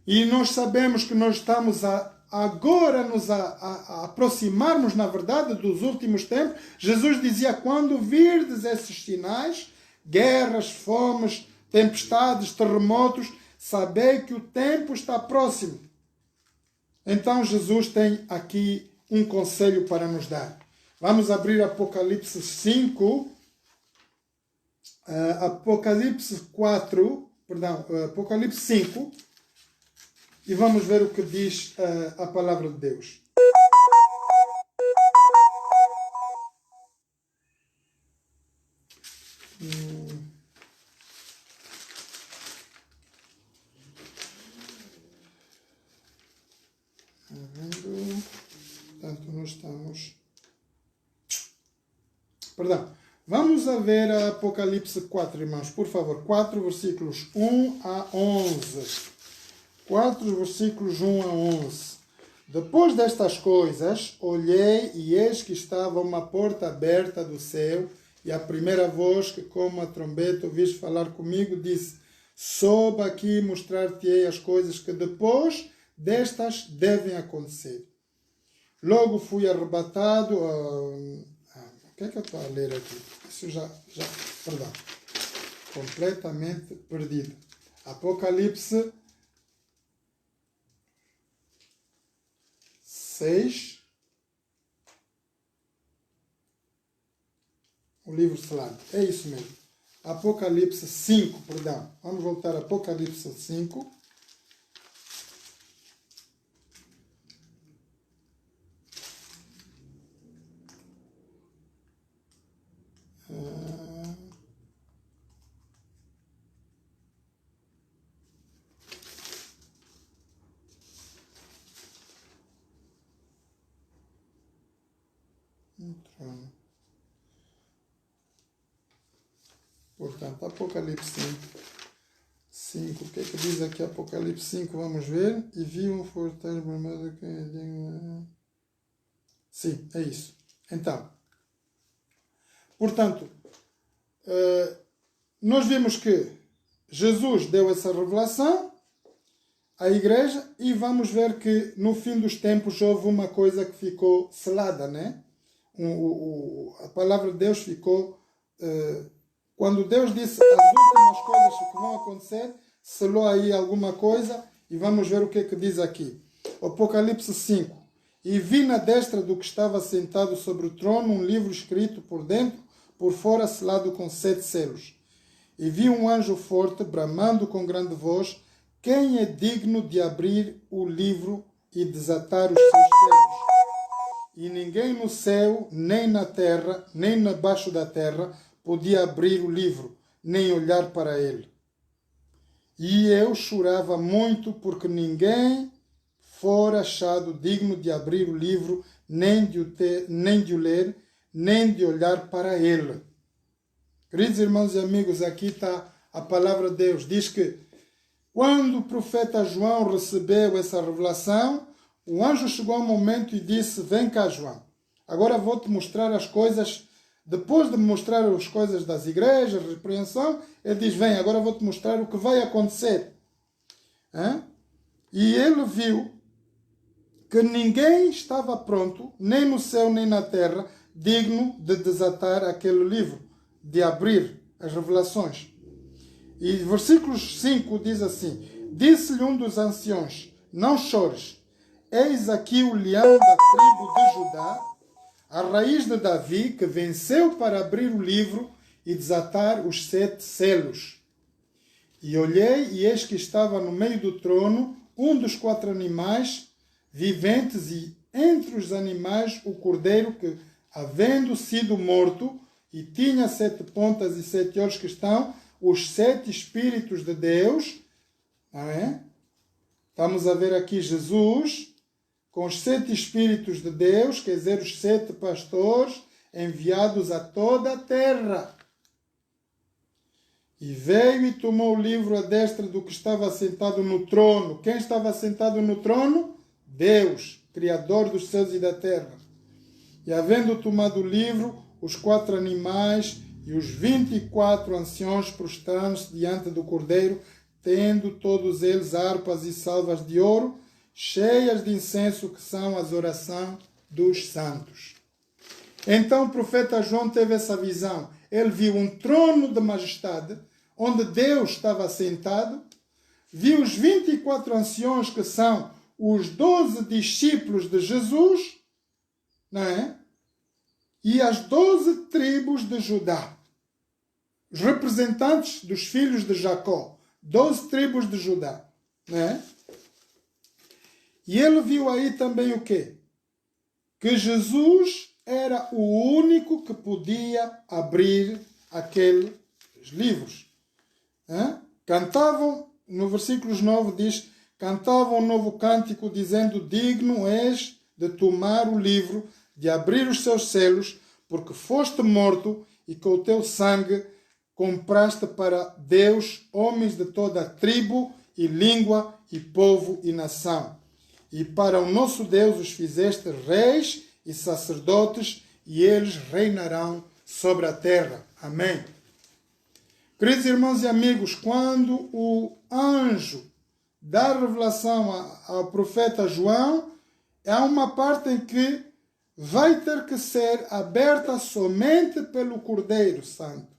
e nós sabemos que nós estamos agora a aproximarmos, na verdade, dos últimos tempos. Jesus dizia, quando virdes esses sinais, guerras, fomes, tempestades, terremotos, sabei que o tempo está próximo. Então Jesus tem aqui um conselho para nos dar. Vamos abrir Apocalipse 5, Apocalipse 5, e vamos ver o que diz a palavra de Deus. Portanto, nós estamos... Perdão. Vamos a ver a Apocalipse 4, irmãos. Por favor, 4 versículos 1 a 11. 4 versículos 1 a 11. Depois destas coisas, olhei e eis que estava uma porta aberta do céu, e a primeira voz que como a trombeta ouviste falar comigo disse, sobe aqui e mostrar-te-ei as coisas que depois destas devem acontecer. Logo fui arrebatado... O que é que eu estou a ler aqui? Isso perdão. Completamente perdido. Apocalipse 6. O livro selado. É isso mesmo. Apocalipse 5, perdão. Vamos voltar a Apocalipse 5. Portanto, Apocalipse 5. O que é que diz aqui Apocalipse 5? Vamos ver. E vi um fortaleza vermelho que... Sim, é isso. Então, portanto, nós vimos que Jesus deu essa revelação à igreja e vamos ver que no fim dos tempos houve uma coisa que ficou selada, né? A palavra de Deus ficou... Quando Deus disse as últimas coisas que vão acontecer, selou aí alguma coisa e vamos ver o que é que diz aqui. Apocalipse 5. E vi na destra do que estava sentado sobre o trono um livro escrito por dentro, por fora selado com 7 selos. E vi um anjo forte, bramando com grande voz, quem é digno de abrir o livro e desatar os seus selos? E ninguém no céu, nem na terra, nem debaixo da terra, podia abrir o livro, nem olhar para ele. E eu chorava muito, porque ninguém fora achado digno de abrir o livro, nem de o ler, nem de olhar para ele. Queridos irmãos e amigos, aqui está a palavra de Deus. Diz que quando o profeta João recebeu essa revelação, o anjo chegou a um momento e disse, vem cá, João, agora vou-te mostrar as coisas. Depois de me mostrar as coisas das igrejas, repreensão, ele diz, vem, agora vou-te mostrar o que vai acontecer. E ele viu que ninguém estava pronto, nem no céu nem na terra, digno de desatar aquele livro, de abrir as revelações. E versículos 5 diz assim: disse-lhe um dos anciões: não chores, eis aqui o leão da tribo de Judá, a raiz de Davi, que venceu para abrir o livro e desatar os 7 selos. E olhei, e eis que estava no meio do trono um dos 4 animais viventes, e entre os animais o cordeiro que, havendo sido morto, e tinha 7 pontas e 7 olhos, que estão os 7 Espíritos de Deus. Não é? Estamos a ver aqui Jesus com os 7 Espíritos de Deus, quer dizer, os 7 pastores enviados a toda a terra. E veio e tomou o livro à destra do que estava sentado no trono. Quem estava sentado no trono? Deus, Criador dos céus e da terra. E havendo tomado o livro, os 4 animais e os 24 anciões prostraram-se diante do Cordeiro, tendo todos eles harpas e salvas de ouro, cheias de incenso, que são as orações dos santos. Então o profeta João teve essa visão. Ele viu um trono de majestade, onde Deus estava sentado, viu os 24 anciões, que são os 12 discípulos de Jesus, não é? E as 12 tribos de Judá, os representantes dos filhos de Jacó, 12 tribos de Judá, não é? E ele viu aí também o quê? Que Jesus era o único que podia abrir aqueles livros. Cantavam, no versículo 9 diz, cantavam um novo cântico, dizendo: digno és de tomar o livro, de abrir os seus selos, porque foste morto e com o teu sangue compraste para Deus homens de toda a tribo e língua e povo e nação. E para o nosso Deus os fizeste reis e sacerdotes, e eles reinarão sobre a terra. Amém. Queridos irmãos e amigos, quando o anjo dá revelação ao profeta João, há uma parte em que vai ter que ser aberta somente pelo Cordeiro Santo,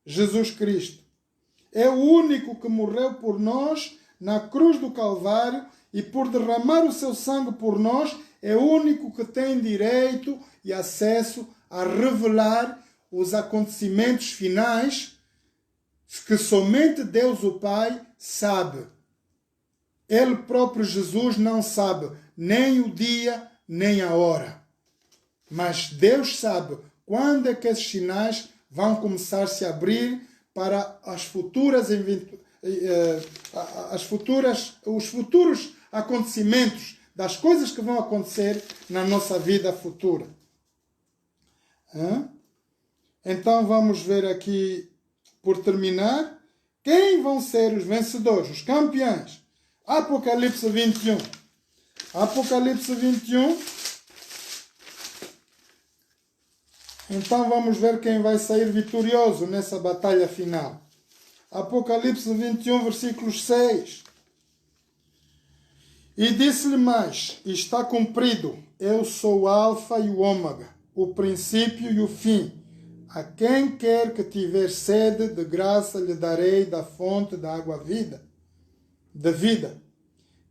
Jesus Cristo. É o único que morreu por nós na cruz do Calvário, e por derramar o seu sangue por nós, é o único que tem direito e acesso a revelar os acontecimentos finais que somente Deus o Pai sabe. Ele próprio, Jesus, não sabe nem o dia nem a hora. Mas Deus sabe quando é que esses sinais vão começar a se abrir para os futuros acontecimentos, das coisas que vão acontecer na nossa vida futura. Então vamos ver aqui, por terminar, quem vão ser os vencedores, os campeões. Apocalipse 21. Apocalipse 21. Então vamos ver quem vai sair vitorioso nessa batalha final. Apocalipse 21, versículos 6. E disse-lhe mais: está cumprido, eu sou o alfa e o ômega, o princípio e o fim. A quem quer que tiver sede, de graça lhe darei da fonte da água da vida.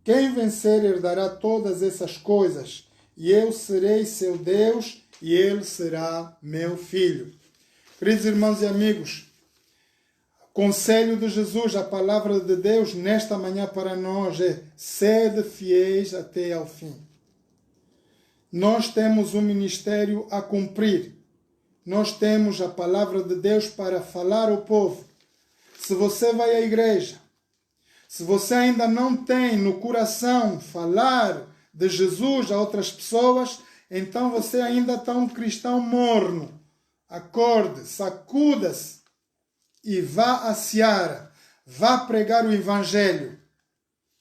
Quem vencer herdará todas essas coisas, e eu serei seu Deus, e ele será meu filho. Queridos irmãos e amigos, conselho de Jesus, a palavra de Deus nesta manhã para nós é: sede fiéis até ao fim. Nós temos um ministério a cumprir. Nós temos a palavra de Deus para falar ao povo. Se você vai à igreja, se você ainda não tem no coração falar de Jesus a outras pessoas, então você ainda está um cristão morno. Acorde, sacuda-se e vá à seara, vá pregar o Evangelho.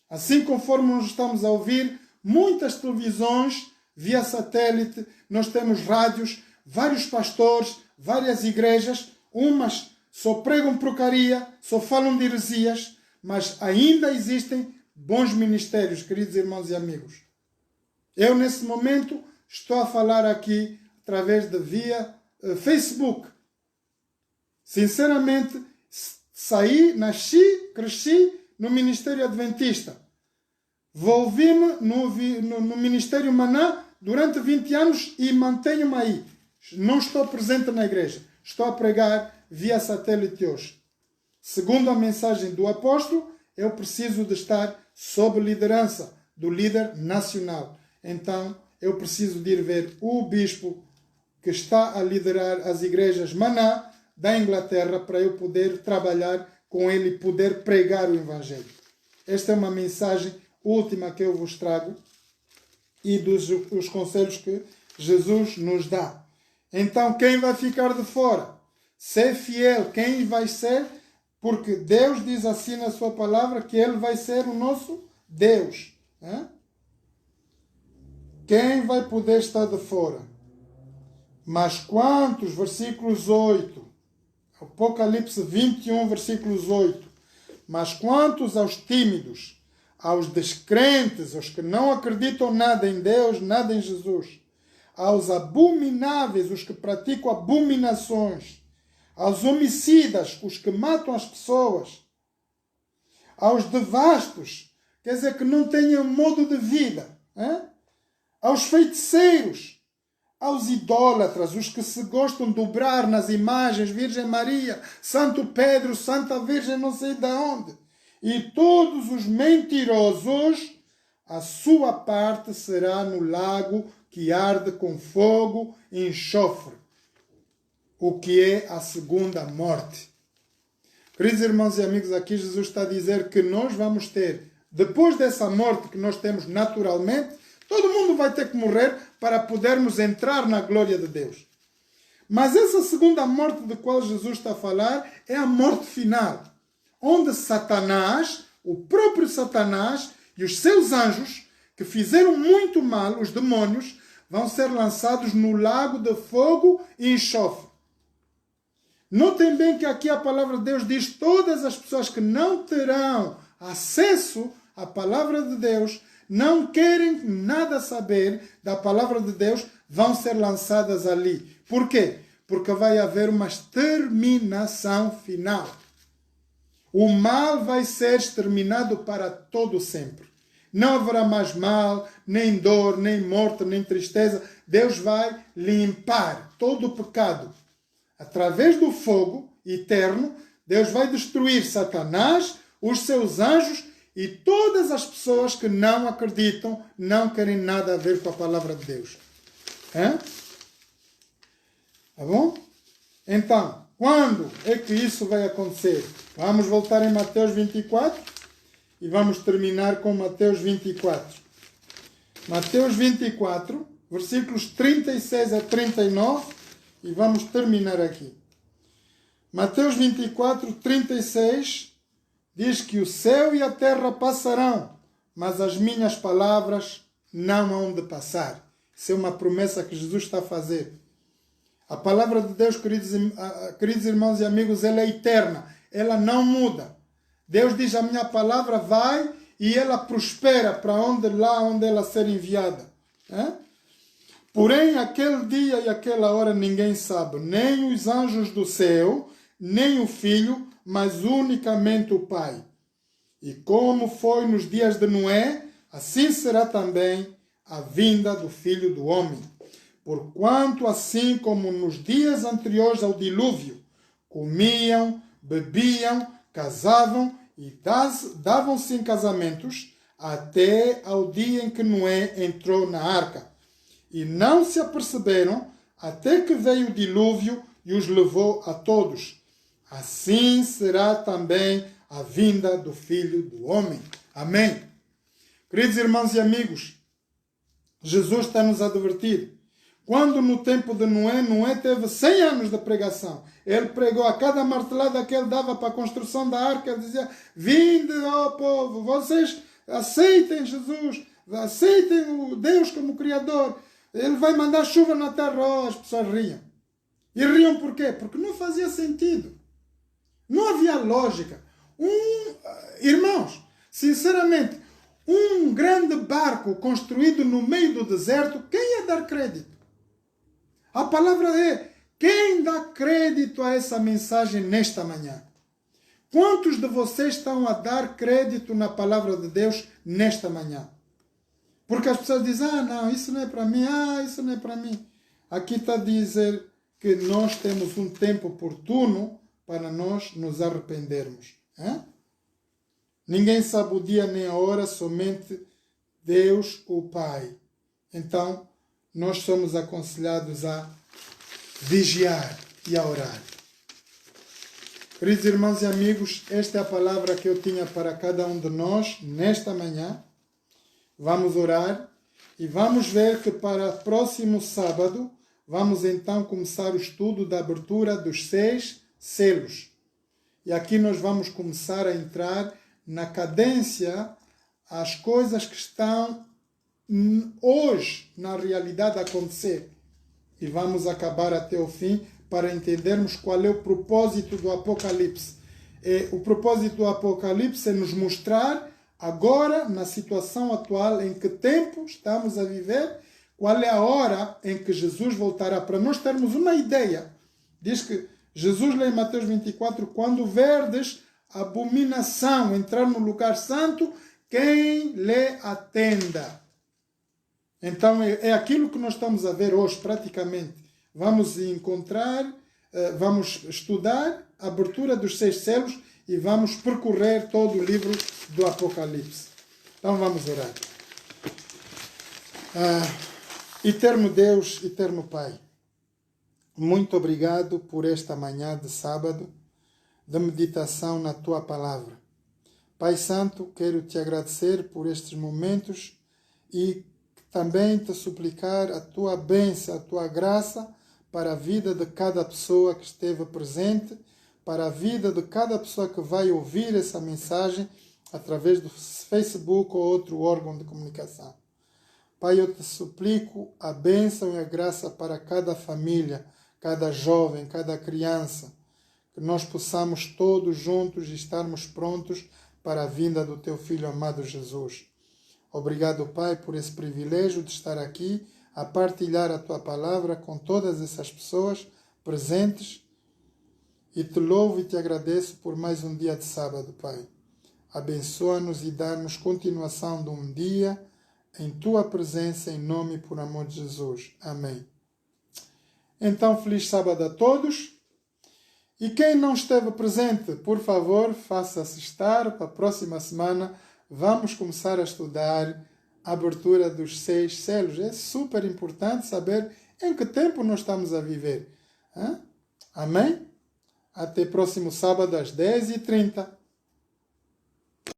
Assim conforme nós estamos a ouvir, muitas televisões via satélite, nós temos rádios, vários pastores, várias igrejas, umas só pregam porcaria, só falam de heresias, mas ainda existem bons ministérios, queridos irmãos e amigos. Eu, nesse momento, estou a falar aqui através de via Facebook. Sinceramente, nasci, cresci no Ministério Adventista. Envolvi-me no Ministério Maná durante 20 anos e mantenho-me aí. Não estou presente na igreja. Estou a pregar via satélite hoje. Segundo a mensagem do apóstolo, eu preciso de estar sob liderança do líder nacional. Então, eu preciso de ir ver o bispo que está a liderar as igrejas Maná da Inglaterra para eu poder trabalhar com ele e poder pregar o Evangelho. Esta é uma mensagem última que eu vos trago e dos conselhos que Jesus nos dá. Então, quem vai ficar de fora? Ser fiel. Quem vai ser? Porque Deus diz assim na sua palavra que Ele vai ser o nosso Deus. Quem vai poder estar de fora? Mas quantos, versículos 8, Apocalipse 21, versículos 8, mas quantos aos tímidos, aos descrentes, aos que não acreditam nada em Deus, nada em Jesus, aos abomináveis, os que praticam abominações, aos homicidas, os que matam as pessoas, aos devastos, quer dizer, que não tenham modo de vida, aos feiticeiros, aos idólatras, os que se gostam de dobrar nas imagens, Virgem Maria, Santo Pedro, Santa Virgem não sei de onde, e todos os mentirosos, a sua parte será no lago que arde com fogo e enxofre, o que é a segunda morte. Queridos irmãos e amigos, aqui Jesus está a dizer que nós vamos ter, depois dessa morte que nós temos naturalmente, todo mundo vai ter que morrer para podermos entrar na glória de Deus. Mas essa segunda morte de qual Jesus está a falar é a morte final, onde Satanás, o próprio Satanás e os seus anjos, que fizeram muito mal, os demônios, vão ser lançados no lago de fogo e enxofre. Notem bem que aqui a palavra de Deus diz todas as pessoas que não terão acesso à palavra de Deus, não querem nada saber da palavra de Deus, vão ser lançadas ali. Por quê? Porque vai haver uma exterminação final. O mal vai ser exterminado para todo sempre. Não haverá mais mal, nem dor, nem morte, nem tristeza. Deus vai limpar todo o pecado. Através do fogo eterno, Deus vai destruir Satanás, os seus anjos e todas as pessoas que não acreditam, não querem nada a ver com a palavra de Deus. Tá bom? Então, quando é que isso vai acontecer? Vamos voltar em Mateus 24 e vamos terminar com Mateus 24. Mateus 24, versículos 36 a 39 e vamos terminar aqui. Mateus 24, 36 diz que o céu e a terra passarão, mas as minhas palavras não hão de passar. Isso é uma promessa que Jesus está a fazer. A palavra de Deus, queridos irmãos e amigos, ela é eterna. Ela não muda. Deus diz, a minha palavra vai e ela prospera para onde ela ser enviada. Porém, aquele dia e aquela hora ninguém sabe, nem os anjos do céu, nem o Filho, mas unicamente o Pai. E como foi nos dias de Noé, assim será também a vinda do Filho do Homem. Porquanto, assim como nos dias anteriores ao dilúvio, comiam, bebiam, casavam e davam-se em casamentos, até ao dia em que Noé entrou na arca. E não se aperceberam até que veio o dilúvio e os levou a todos. Assim será também a vinda do Filho do Homem. Amém. Queridos irmãos e amigos, Jesus está nos a advertir. Quando no tempo de Noé teve 100 anos de pregação. Ele pregou a cada martelada que ele dava para a construção da arca. Ele dizia, vinde, ó povo, vocês aceitem Jesus, aceitem o Deus como Criador. Ele vai mandar chuva na terra. Oh, as pessoas riam. E riam por quê? Porque não fazia sentido. Não havia lógica. Irmãos, sinceramente, um grande barco construído no meio do deserto, quem ia dar crédito? A palavra é, quem dá crédito a essa mensagem nesta manhã? Quantos de vocês estão a dar crédito na palavra de Deus nesta manhã? Porque as pessoas dizem, não, isso não é para mim, isso não é para mim. Aqui está a dizer que nós temos um tempo oportuno para nós nos arrependermos. Ninguém sabe o dia nem a hora, somente Deus, o Pai. Então, nós somos aconselhados a vigiar e a orar. Queridos irmãos e amigos, esta é a palavra que eu tinha para cada um de nós nesta manhã. Vamos orar e vamos ver que para próximo sábado vamos então começar o estudo da abertura dos 6 selos. E aqui nós vamos começar a entrar na cadência as coisas que estão hoje na realidade a acontecer. E vamos acabar até o fim para entendermos qual é o propósito do Apocalipse. O propósito do Apocalipse é nos mostrar agora, na situação atual, em que tempo estamos a viver, qual é a hora em que Jesus voltará, para nós termos uma ideia. Diz que Jesus lê em Mateus 24, quando verdes abominação entrar no lugar santo, quem lhe atenda. Então é aquilo que nós estamos a ver hoje praticamente. Vamos encontrar, vamos estudar a abertura dos 6 selos e vamos percorrer todo o livro do Apocalipse. Então vamos orar. Eterno Deus, eterno Pai, muito obrigado por esta manhã de sábado de meditação na Tua Palavra. Pai Santo, quero Te agradecer por estes momentos e também Te suplicar a Tua bênção, a Tua graça para a vida de cada pessoa que esteve presente, para a vida de cada pessoa que vai ouvir essa mensagem através do Facebook ou outro órgão de comunicação. Pai, eu Te suplico a bênção e a graça para cada família, cada jovem, cada criança, que nós possamos todos juntos estarmos prontos para a vinda do Teu Filho amado Jesus. Obrigado, Pai, por esse privilégio de estar aqui a partilhar a Tua Palavra com todas essas pessoas presentes. E Te louvo e Te agradeço por mais um dia de sábado, Pai. Abençoa-nos e dá-nos continuação de um dia em Tua presença, em nome e por amor de Jesus. Amém. Então, feliz sábado a todos. E quem não esteve presente, por favor, faça-se estar. Para a próxima semana vamos começar a estudar a abertura dos 6 selos. É super importante saber em que tempo nós estamos a viver. Amém? Até próximo sábado às 10h30.